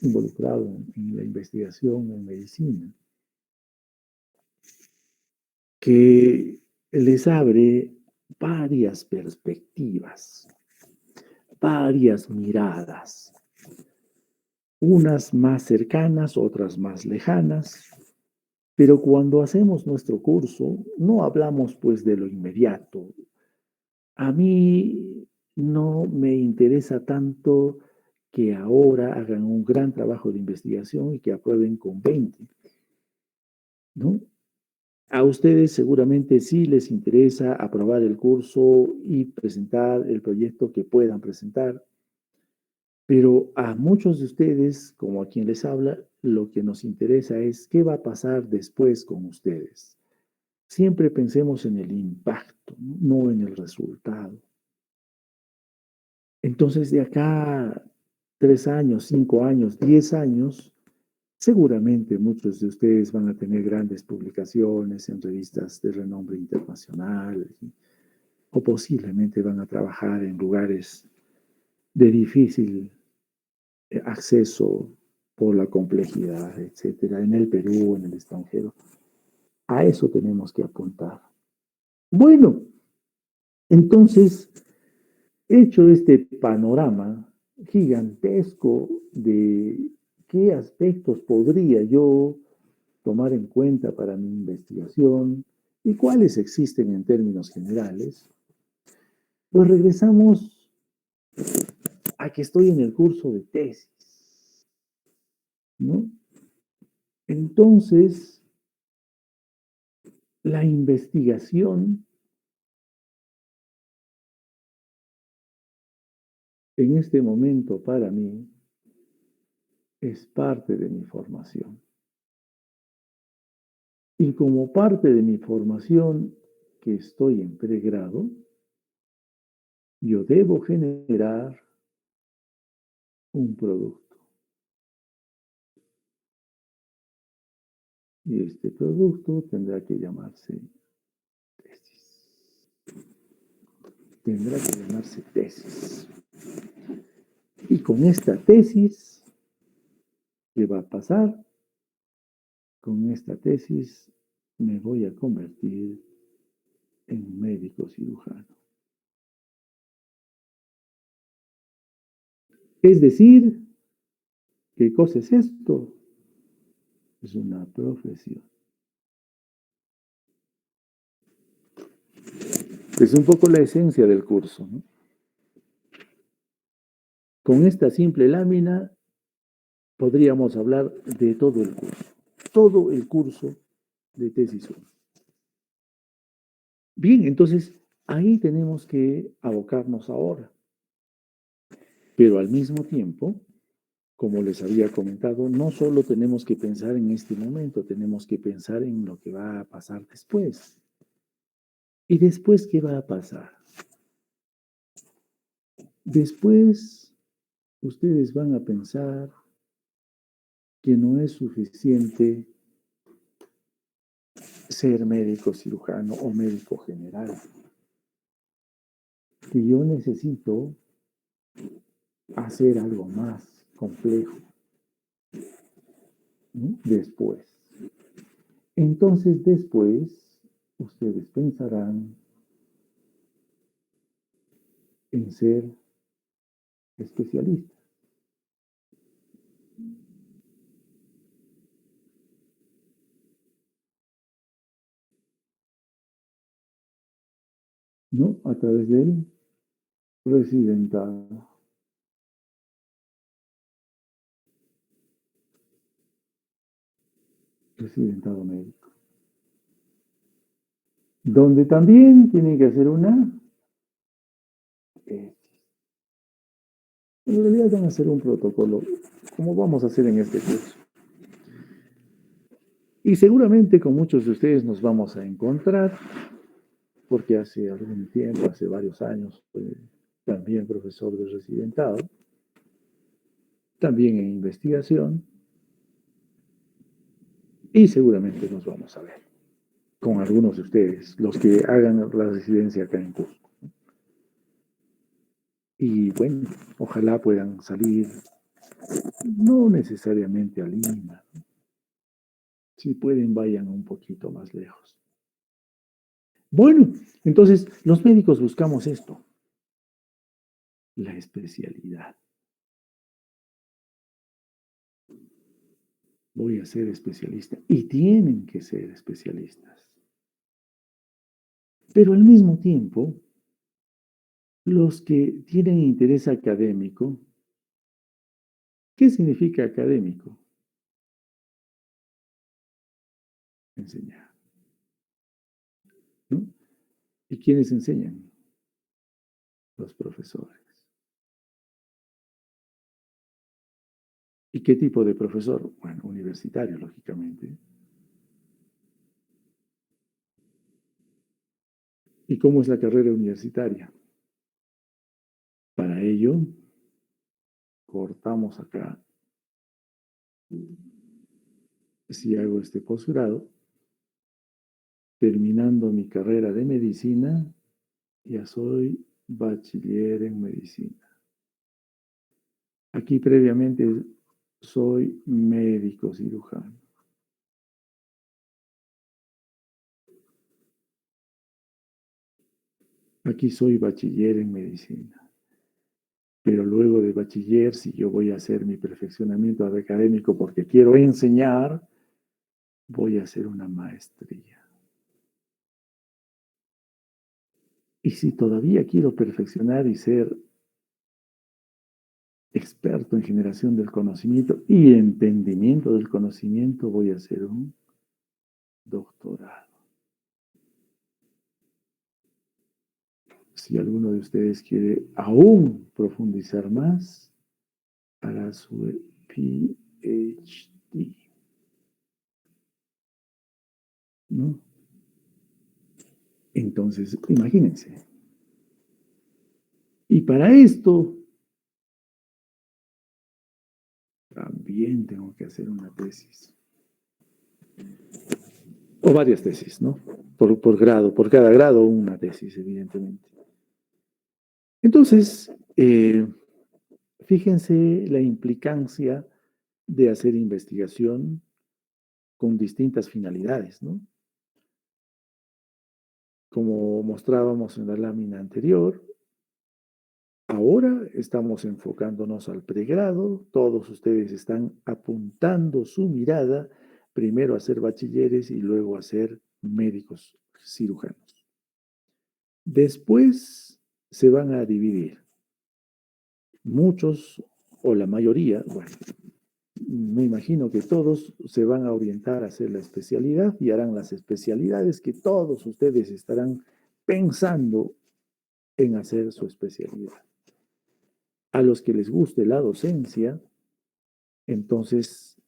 involucrado en la investigación en medicina, que les abre varias perspectivas, varias miradas, unas más cercanas, otras más lejanas, pero cuando hacemos nuestro curso no hablamos pues de lo inmediato. A mí no me interesa tanto que ahora hagan un gran trabajo de investigación y que aprueben con 20, ¿no? A ustedes seguramente sí les interesa aprobar el curso y presentar el proyecto que puedan presentar, pero a muchos de ustedes, como a quien les habla, lo que nos interesa es qué va a pasar después con ustedes. Siempre pensemos en el impacto, no en el resultado. Entonces, de acá 3 años, 5 años, 10 años, seguramente muchos de ustedes van a tener grandes publicaciones en revistas de renombre internacional o posiblemente van a trabajar en lugares de difícil acceso por la complejidad, etcétera, en el Perú, en el extranjero. A eso tenemos que apuntar. Bueno, entonces, hecho este panorama gigantesco de qué aspectos podría yo tomar en cuenta para mi investigación y cuáles existen en términos generales, pues regresamos a que estoy en el curso de tesis, ¿no? Entonces, la investigación en este momento para mí es parte de mi formación. Y como parte de mi formación que estoy en pregrado, yo debo generar un producto. Y este producto tendrá que llamarse tesis. Tendrá que llamarse tesis. Y con esta tesis, ¿qué va a pasar? Con esta tesis me voy a convertir en médico cirujano. Es decir, ¿qué cosa es esto? Es una profesión. Es un poco la esencia del curso, ¿no? Con esta simple lámina podríamos hablar de todo el curso de tesis 1. Bien, entonces ahí tenemos que abocarnos ahora. Pero al mismo tiempo, como les había comentado, no solo tenemos que pensar en este momento, tenemos que pensar en lo que va a pasar después. ¿Y después qué va a pasar? Después, ustedes van a pensar que no es suficiente ser médico cirujano o médico general, que yo necesito hacer algo más complejo, ¿no? Después. Entonces, después, ustedes pensarán en ser especialistas. ¿No? A través del residentado. Residentado médico. Donde también tienen que hacer una tesis. En realidad van a hacer un protocolo, como vamos a hacer en este curso. Y seguramente con muchos de ustedes nos vamos a encontrar, porque hace algún tiempo, hace varios años, fui también profesor de residentado, también en investigación, y seguramente nos vamos a ver con algunos de ustedes, los que hagan la residencia acá en Cusco. Y bueno, ojalá puedan salir, no necesariamente a Lima. Si pueden, vayan un poquito más lejos. Bueno, entonces los médicos buscamos esto, la especialidad. Voy a ser especialista. Y tienen que ser especialistas. Pero al mismo tiempo, los que tienen interés académico, ¿qué significa académico? Enseñar, ¿no? ¿Y quiénes enseñan? Los profesores. ¿Y qué tipo de profesor? Bueno, universitario, lógicamente. ¿Y cómo es la carrera universitaria? Para ello, cortamos acá. Si hago este posgrado, terminando mi carrera de medicina, ya soy bachiller en medicina. Aquí previamente soy médico cirujano. Aquí soy bachiller en medicina. Pero luego de bachiller, si yo voy a hacer mi perfeccionamiento académico porque quiero enseñar, voy a hacer una maestría. Y si todavía quiero perfeccionar y ser experto en generación del conocimiento y entendimiento del conocimiento, voy a hacer un doctorado. Si alguno de ustedes quiere aún profundizar más, hará su PhD, ¿no? Entonces, imagínense. Y para esto, también tengo que hacer una tesis. O varias tesis, ¿no? Por grado, por cada grado una tesis, evidentemente. Entonces, fíjense la implicancia de hacer investigación con distintas finalidades, ¿no? Como mostrábamos en la lámina anterior, ahora estamos enfocándonos al pregrado, todos ustedes están apuntando su mirada primero a ser bachilleres y luego a ser médicos cirujanos. Después se van a dividir. Muchos o la mayoría, bueno, me imagino que todos se van a orientar a hacer la especialidad y harán las especialidades que todos ustedes estarán pensando en hacer su especialidad. A los que les guste la docencia, entonces,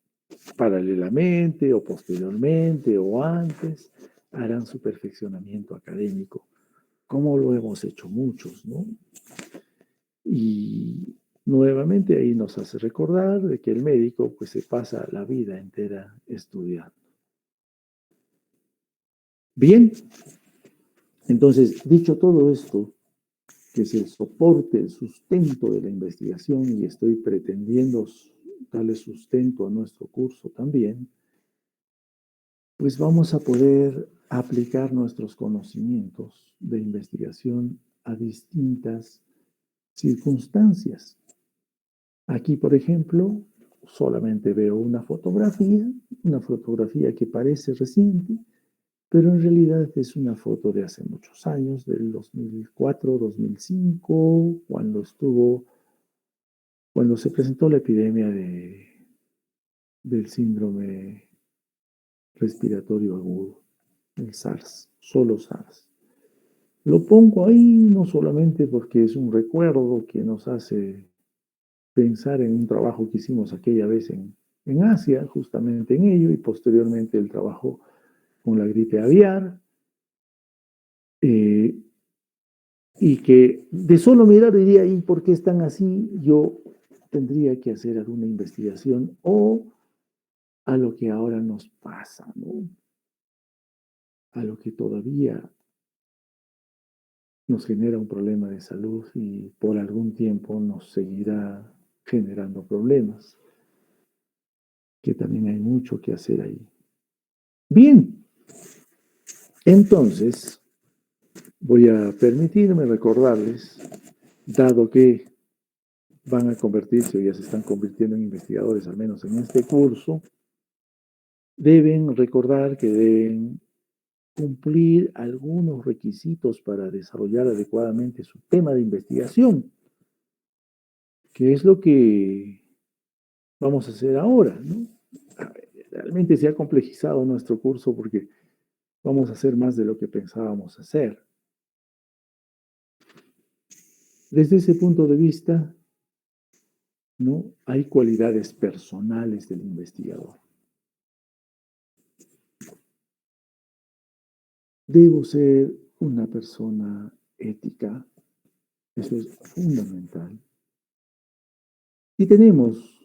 paralelamente o posteriormente o antes, harán su perfeccionamiento académico, como lo hemos hecho muchos, ¿no? Y nuevamente ahí nos hace recordar de que el médico pues se pasa la vida entera estudiando. Bien, entonces, dicho todo esto, que es el soporte, el sustento de la investigación, y estoy pretendiendo darle sustento a nuestro curso también, pues vamos a poder aplicar nuestros conocimientos de investigación a distintas circunstancias. Aquí, por ejemplo, solamente veo una fotografía que parece reciente, pero en realidad es una foto de hace muchos años, del 2004, 2005, cuando se presentó la epidemia del síndrome respiratorio agudo, el SARS, solo SARS. Lo pongo ahí no solamente porque es un recuerdo que nos hace pensar en un trabajo que hicimos aquella vez en Asia, justamente en ello, y posteriormente el trabajo con la gripe aviar, eh, y que de solo mirar diría, ¿y por qué están así? Yo tendría que hacer alguna investigación o a lo que ahora nos pasa, ¿no? A lo que todavía nos genera un problema de salud y por algún tiempo nos seguirá generando problemas, que también hay mucho que hacer ahí. Bien, entonces voy a permitirme recordarles, dado que van a convertirse o ya se están convirtiendo en investigadores, al menos en este curso, deben recordar que deben cumplir algunos requisitos para desarrollar adecuadamente su tema de investigación, que es lo que vamos a hacer ahora, ¿no? Realmente se ha complejizado nuestro curso porque vamos a hacer más de lo que pensábamos hacer. Desde ese punto de vista, ¿no? Hay cualidades personales del investigador. Debo ser una persona ética, eso es fundamental. Y tenemos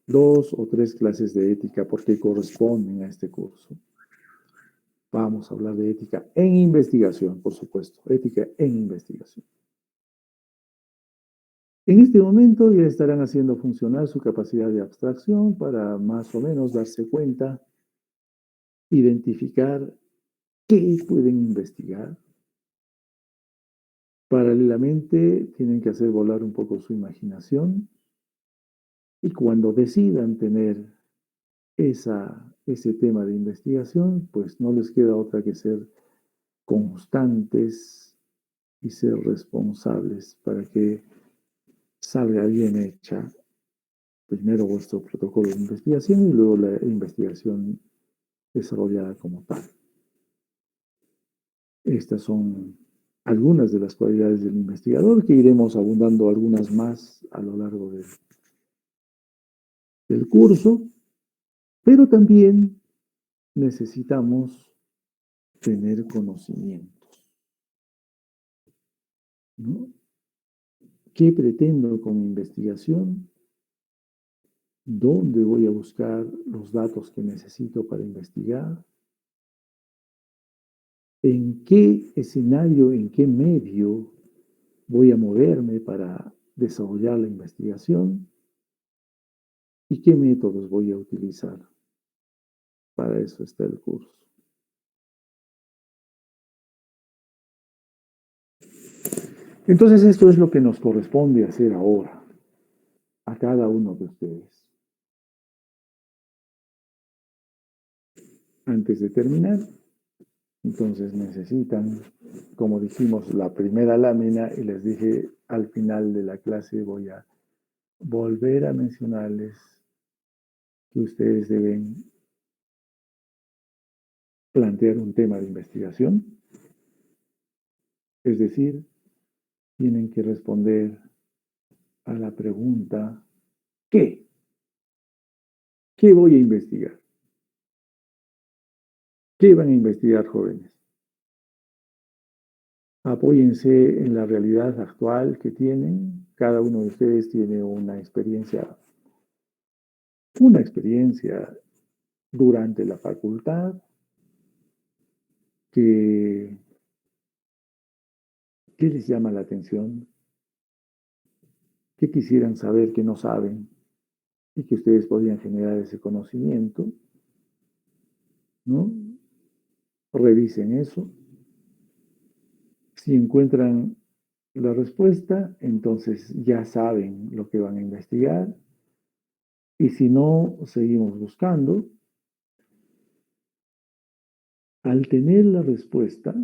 2 o 3 clases de ética porque corresponden a este curso. Vamos a hablar de ética en investigación, por supuesto, ética en investigación. En este momento ya estarán haciendo funcionar su capacidad de abstracción para más o menos darse cuenta, identificar qué pueden investigar. Paralelamente, tienen que hacer volar un poco su imaginación y cuando decidan tener esa ese tema de investigación, pues no les queda otra que ser constantes y ser responsables para que salga bien hecha primero vuestro protocolo de investigación y luego la investigación desarrollada como tal. Estas son algunas de las cualidades del investigador, que iremos abundando algunas más a lo largo del curso, pero también necesitamos tener conocimientos, ¿no? ¿Qué pretendo con mi investigación? ¿Dónde voy a buscar los datos que necesito para investigar? ¿En qué escenario, en qué medio voy a moverme para desarrollar la investigación? ¿Y qué métodos voy a utilizar? Para eso está el curso. Entonces, esto es lo que nos corresponde hacer ahora, a cada uno de ustedes. Antes de terminar, entonces necesitan, como dijimos, la primera lámina, y les dije al final de la clase voy a volver a mencionarles que ustedes deben plantear un tema de investigación, es decir, tienen que responder a la pregunta ¿qué? ¿Qué voy a investigar? ¿Qué van a investigar, jóvenes? Apóyense en la realidad actual que tienen. Cada uno de ustedes tiene una experiencia durante la facultad que, ¿qué les llama la atención? ¿Qué quisieran saber que no saben y que ustedes podrían generar ese conocimiento? ¿No? Revisen eso. Si encuentran la respuesta, entonces ya saben lo que van a investigar. Y si no, seguimos buscando. Al tener la respuesta,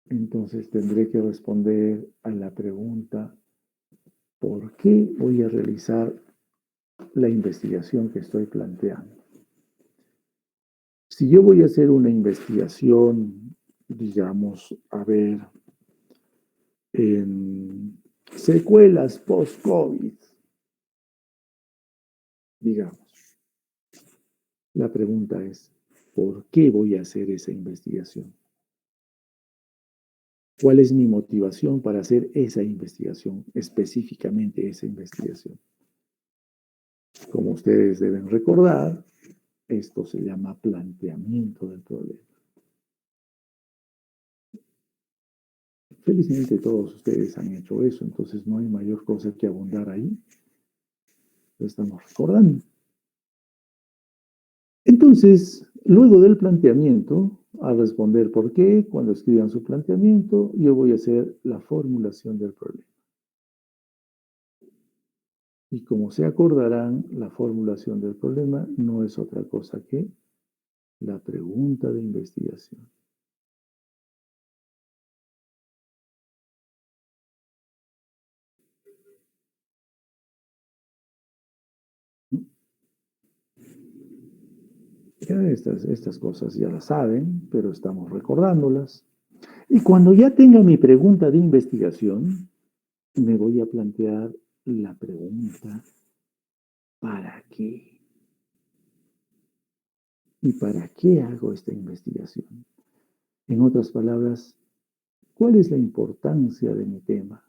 entonces tendré que responder a la pregunta, ¿por qué voy a realizar la investigación que estoy planteando? Si yo voy a hacer una investigación, digamos, a ver, en secuelas post-COVID, digamos, la pregunta es, ¿por qué voy a hacer esa investigación? ¿Cuál es mi motivación para hacer esa investigación, específicamente esa investigación? Como ustedes deben recordar, esto se llama planteamiento del problema. Felizmente todos ustedes han hecho eso, entonces no hay mayor cosa que abundar ahí. Lo estamos recordando. Entonces, luego del planteamiento, al responder por qué, cuando escriban su planteamiento, yo voy a hacer la formulación del problema. Y como se acordarán, la formulación del problema no es otra cosa que la pregunta de investigación. Ya estas cosas ya las saben, pero estamos recordándolas. Y cuando ya tenga mi pregunta de investigación, me voy a plantear la pregunta, ¿para qué? ¿Y para qué hago esta investigación? En otras palabras, ¿cuál es la importancia de mi tema?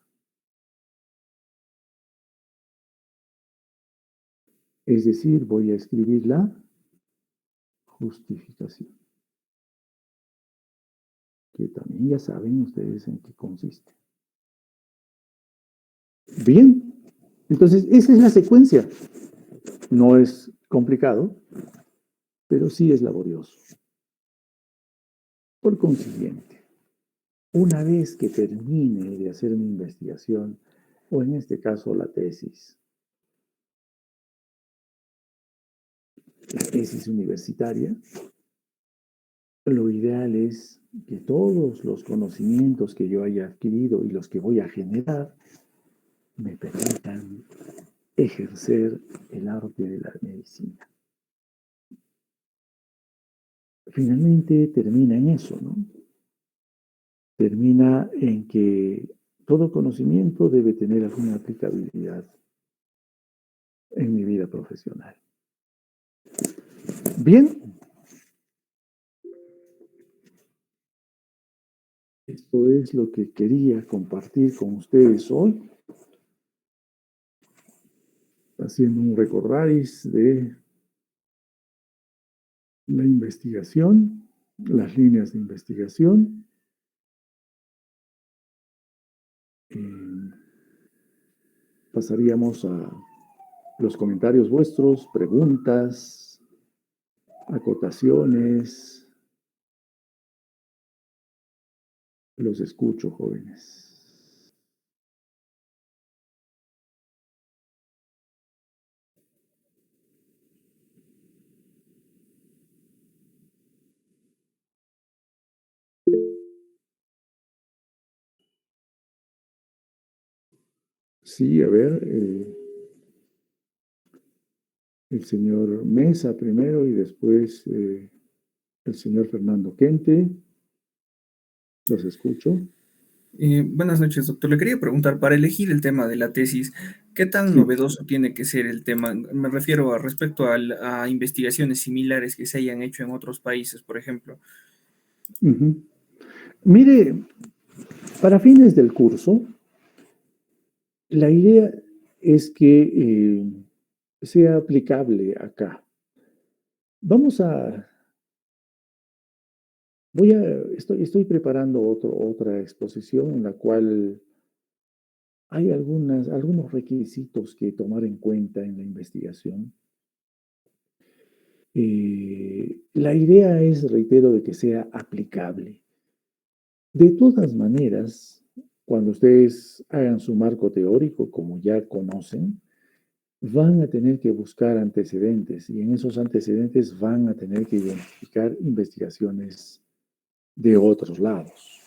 Es decir, voy a escribir la justificación, que también ya saben ustedes en qué consiste. Bien, entonces esa es la secuencia. No es complicado, pero sí es laborioso. Por consiguiente, una vez que termine de hacer mi investigación, o en este caso la tesis, la tesis universitaria, lo ideal es que todos los conocimientos que yo haya adquirido y los que voy a generar me permitan ejercer el arte de la medicina. Finalmente termina en eso, ¿no? Termina en que todo conocimiento debe tener alguna aplicabilidad en mi vida profesional. Bien, esto es lo que quería compartir con ustedes hoy, haciendo un recordaris de la investigación, las líneas de investigación. Pasaríamos a los comentarios vuestros, preguntas, acotaciones. Los escucho, jóvenes. Sí, a ver, el señor Mesa primero y después el señor Fernando Quente. Los escucho. Buenas noches, doctor. Le quería preguntar, para elegir el tema de la tesis, ¿qué tan Sí. novedoso tiene que ser el tema? Me refiero a respecto a investigaciones similares que se hayan hecho en otros países, por ejemplo. Mire, para fines del curso, la idea es que sea aplicable acá. Estoy preparando otra exposición en la cual hay algunos requisitos que tomar en cuenta en la investigación. La idea es, reitero, de que sea aplicable. De todas maneras, cuando ustedes hagan su marco teórico, como ya conocen, van a tener que buscar antecedentes y en esos antecedentes van a tener que identificar investigaciones de otros lados,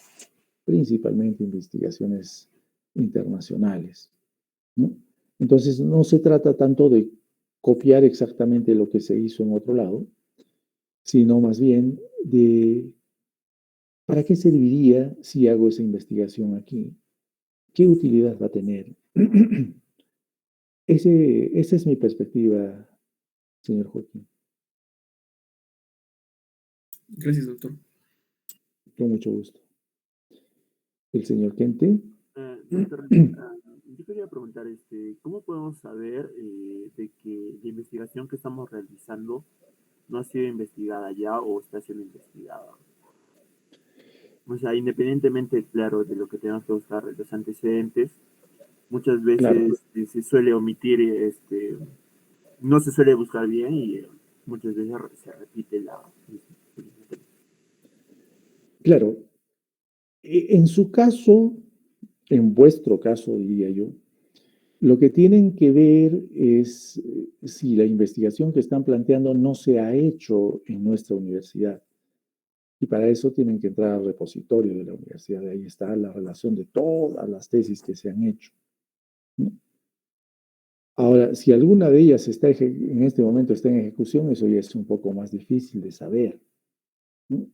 principalmente investigaciones internacionales, ¿no? Entonces, no se trata tanto de copiar exactamente lo que se hizo en otro lado, sino más bien de ¿para qué serviría si hago esa investigación aquí? ¿Qué utilidad va a tener? Esa es mi perspectiva, señor Joaquín. Gracias, doctor. Con mucho gusto. El señor Kente. Doctor, yo quería preguntar, ¿cómo podemos saber de que la investigación que estamos realizando no ha sido investigada ya o está siendo investigada? O sea, independientemente, claro, de lo que tenemos que buscar los antecedentes, muchas Claro, veces se suele omitir, no se suele buscar bien y muchas veces se repite la... claro. En su caso, en vuestro caso, diría yo, lo que tienen que ver es si la investigación que están planteando no se ha hecho en nuestra universidad. Y para eso tienen que entrar al repositorio de la universidad. Ahí está la relación de todas las tesis que se han hecho, ¿no? Ahora, si alguna de ellas en este momento está en ejecución, eso ya es un poco más difícil de saber, ¿no?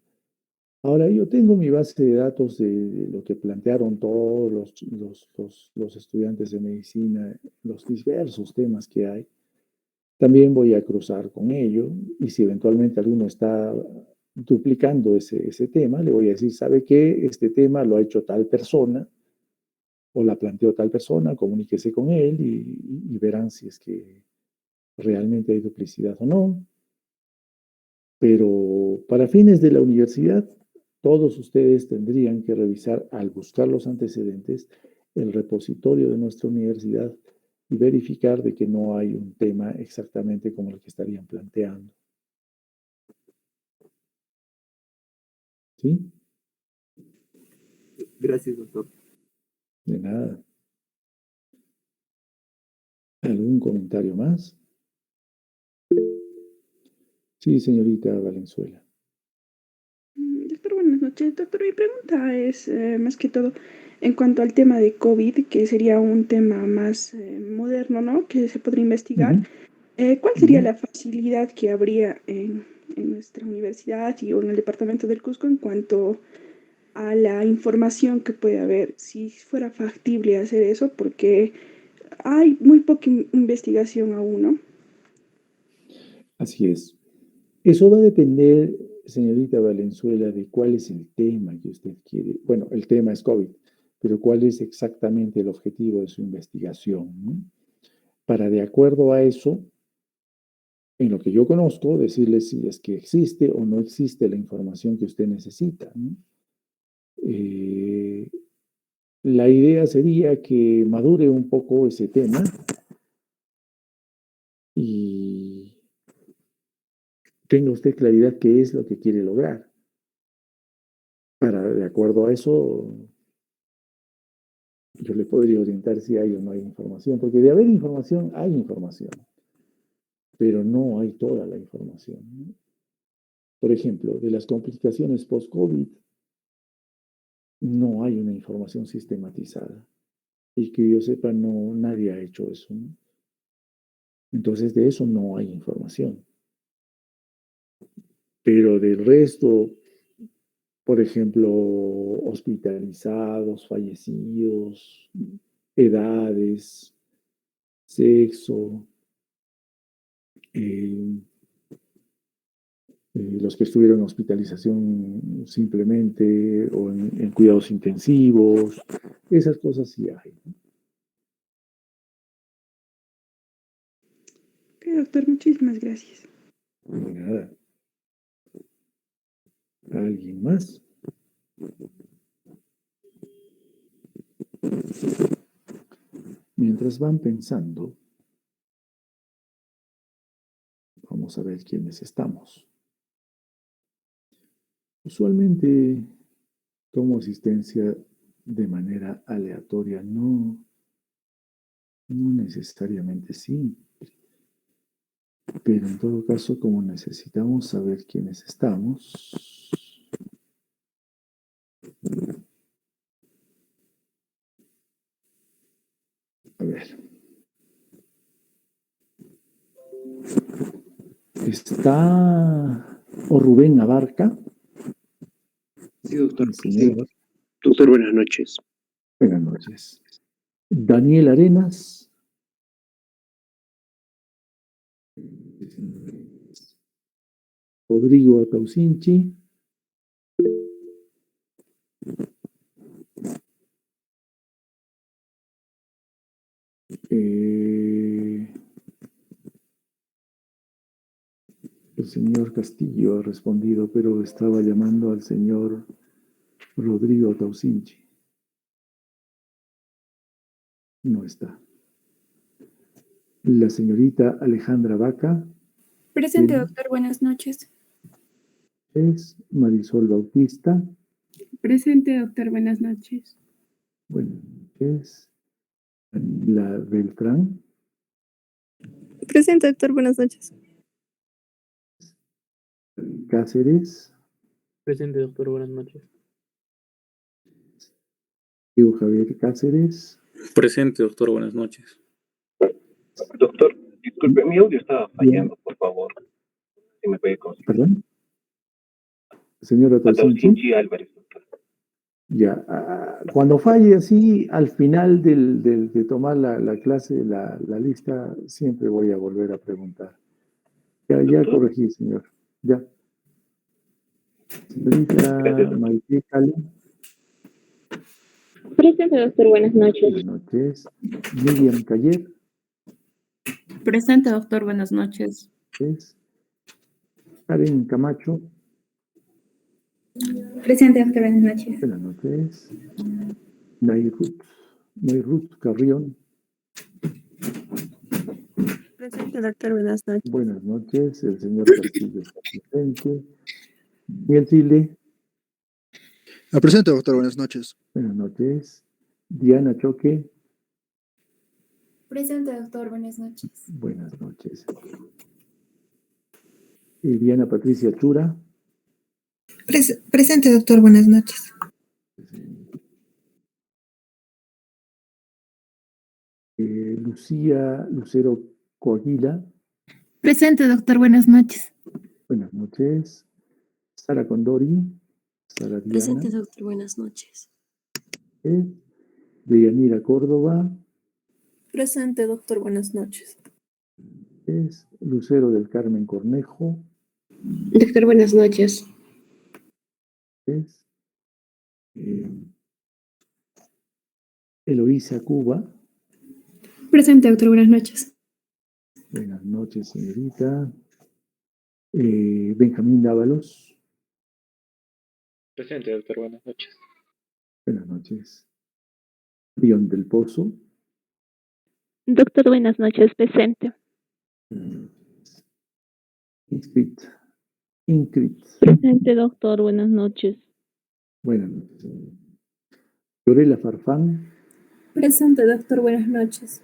Ahora, yo tengo mi base de datos de lo que plantearon todos los estudiantes de medicina, los diversos temas que hay. También voy a cruzar con ello y si eventualmente alguno está duplicando ese tema, le voy a decir, ¿sabe qué? Este tema lo ha hecho tal persona o la planteó tal persona, comuníquese con él y verán si es que realmente hay duplicidad o no. Pero para fines de la universidad, todos ustedes tendrían que revisar al buscar los antecedentes el repositorio de nuestra universidad y verificar de que no hay un tema exactamente como el que estarían planteando. ¿Sí? Gracias, doctor. De nada. ¿Algún comentario más? Sí, señorita Valenzuela. Doctor, buenas noches. Doctor, mi pregunta es más que todo en cuanto al tema de COVID, que sería un tema más moderno, ¿no? Que se podría investigar. ¿Cuál sería la facilidad que habría en nuestra universidad o en el departamento del Cusco en cuanto a la información que puede haber, si fuera factible hacer eso? Porque hay muy poca investigación aún, ¿no? Así es. Eso va a depender, señorita Valenzuela, de cuál es el tema que usted quiere. Bueno, el tema es COVID, pero cuál es exactamente el objetivo de su investigación, ¿no? Para, de acuerdo a eso, en lo que yo conozco, decirle si es que existe o no existe la información que usted necesita, ¿no? La idea sería que madure un poco ese tema y tenga usted claridad qué es lo que quiere lograr. Para, de acuerdo a eso, yo le podría orientar si hay o no hay información, porque de haber información, hay información, pero no hay toda la información, ¿no? Por ejemplo, de las complicaciones post-COVID, no hay una información sistematizada. Y que yo sepa, no, nadie ha hecho eso, ¿no? Entonces, de eso no hay información. Pero del resto, por ejemplo, hospitalizados, fallecidos, edades, sexo, los que estuvieron en hospitalización simplemente o en cuidados intensivos, esas cosas sí hay, ¿no? Ok, doctor, muchísimas gracias. De nada. ¿Alguien más? Mientras van pensando, vamos a ver quiénes estamos. Usualmente tomo asistencia de manera aleatoria, no necesariamente sí, pero en todo caso, como necesitamos saber quiénes estamos, a ver, está o Rubén Abarca. Sí, doctor. Señor. Doctor, buenas noches. Buenas noches. Daniel Arenas. Rodrigo Ataucinchi. El señor Castillo ha respondido, pero estaba llamando al señor Rodrigo Ataucinchi. No está. La señorita Alejandra Vaca. Presente, ¿Quién doctor. Buenas noches. es? Marisol Bautista. Presente, doctor. Buenas noches. Bueno, es la Beltrán. Presente, doctor. Buenas noches. Cáceres. Presente, doctor. Buenas noches. Diego Javier Cáceres. Presente, doctor. Buenas noches. Doctor, disculpe, mi audio estaba fallando, por favor. Si me puede conseguir. ¿Perdón? Señora Ataucinchi Álvarez, doctor. Ya, cuando falle así, al final de tomar la clase, la lista, siempre voy a volver a preguntar. Ya corregí, señor. Ya. Señorita Maite Cali. Presente, doctor. Buenas noches. Buenas noches. Miriam Cayer. Presente, doctor. Buenas noches. Karen Camacho. Presente, doctor. Buenas noches. Buenas noches. Nairut Carrión. Presente, doctor. Buenas noches. Buenas noches. El señor Castillo está presente. Miguel Chile. Presente, doctor. Buenas noches. Buenas noches. Diana Choque. Presente, doctor. Buenas noches. Buenas noches. Diana Patricia Chura. Presente, doctor. Buenas noches. Lucía Lucero Coaguila. Presente, doctor. Buenas noches. Buenas noches. Sara Condori. Sara Diana. Presente, doctor. Buenas noches. Deyanira Córdoba. Presente, doctor. Buenas noches. Lucero del Carmen Cornejo. Doctor, buenas noches. Eloísa Cuba. Presente, doctor. Buenas noches. Buenas noches, señorita. Benjamín Dávalos. Presente, doctor. Buenas noches. Buenas noches. León del Pozo. Doctor, buenas noches. Presente. Ingrid. Presente, doctor. Buenas noches. Buenas noches. Fiorella Farfán. Presente, doctor. Buenas noches.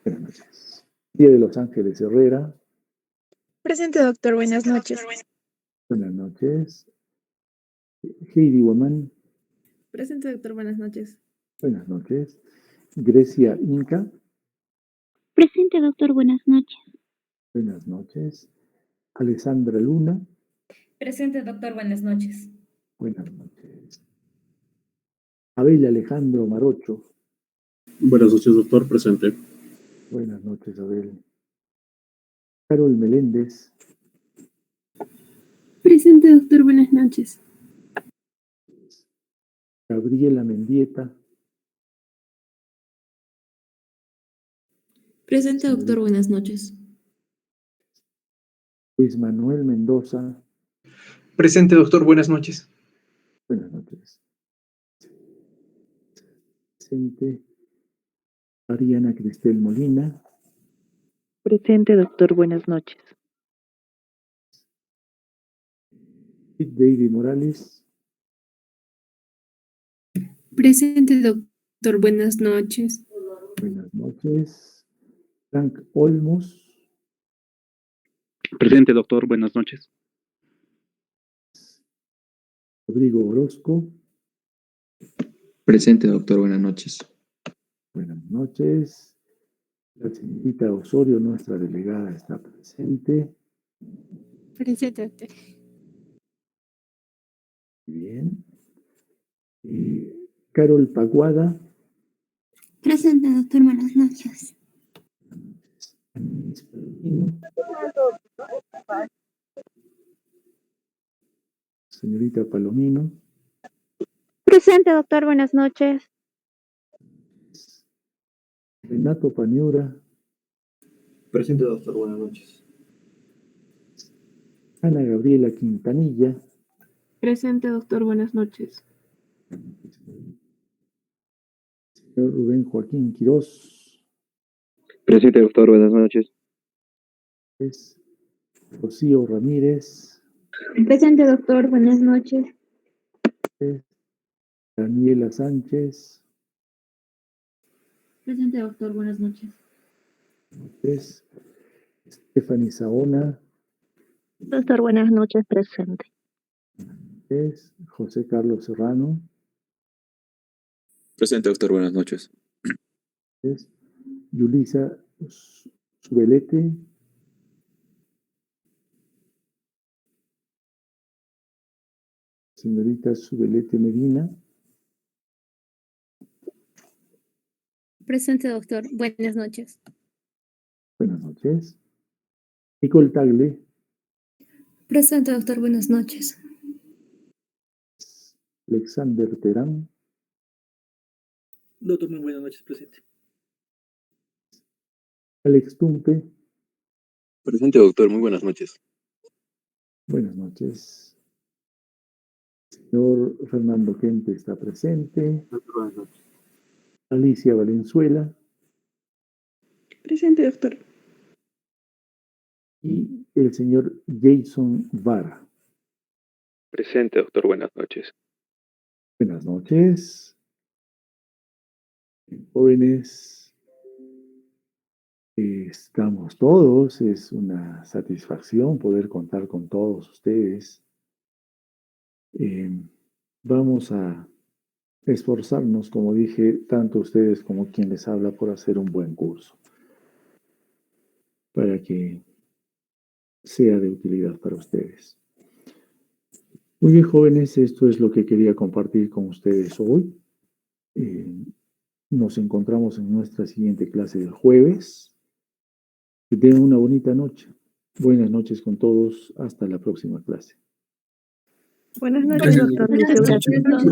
Buenas noches. Día de Los Ángeles Herrera. Presente, doctor. Buenas noches. Buenas noches. Heidi Woman. Presente, doctor. Buenas noches. Buenas noches. Grecia Inca. Presente, doctor. Buenas noches. Buenas noches. Alessandra Luna. Presente, doctor. Buenas noches. Buenas noches. Abel Alejandro Marocho. Buenas noches, doctor. Presente. Buenas noches, Abel. Carol Meléndez. Presente, doctor. Buenas noches. Gabriela Mendieta. Presente, doctor. Buenas noches. Luis Manuel Mendoza. Presente, doctor. Buenas noches. Buenas noches. Presente. Mariana Cristel Molina. Presente, doctor. Buenas noches. David Morales. Presente, doctor. Buenas noches. Buenas noches. Frank Olmos. Presente, doctor. Buenas noches. Rodrigo Orozco. Presente, doctor. Buenas noches. Buenas noches. La señorita Osorio, nuestra delegada, está presente. Presente, doctor. Bien. Carol Paguada. Presente, doctor. Buenas noches. Señorita Palomino. Presente, doctor. Buenas noches. Renato Paniura. Presente, doctor. Buenas noches. Ana Gabriela Quintanilla. Presente, doctor. Buenas noches. Señor Rubén Joaquín Quirós. Presente, doctor. Buenas noches. Rocío Ramírez. Presente, doctor. Buenas noches. Daniela Sánchez. Presente, doctor. Buenas noches. Stephanie Saona. Doctor, buenas noches. Presente. José Carlos Serrano. Presente, doctor. Buenas noches. Yulisa Subelete. Señorita Subelete Medina. Presente, doctor. Buenas noches. Buenas noches. Nicole Tagle. Presente, doctor. Buenas noches. Alexander Terán. Doctor, muy buenas noches. Presente. Alex Tumpe. Presente, doctor. Muy buenas noches. Buenas noches. Señor Fernando Gente está presente. Buenas noches. Alicia Valenzuela. Presente, doctor. Y el señor Jason Vara. Presente, doctor. Buenas noches. Buenas noches. Jóvenes. estamos todos, es una satisfacción poder contar con todos ustedes. Vamos a esforzarnos, como dije, tanto ustedes como quien les habla, por hacer un buen curso, para que sea de utilidad para ustedes. Muy bien, jóvenes, esto es lo que quería compartir con ustedes hoy. Nos encontramos en nuestra siguiente clase del jueves. Que tengan una bonita noche. Buenas noches con todos. Hasta la próxima clase. Buenas noches, doctor. Muchas gracias.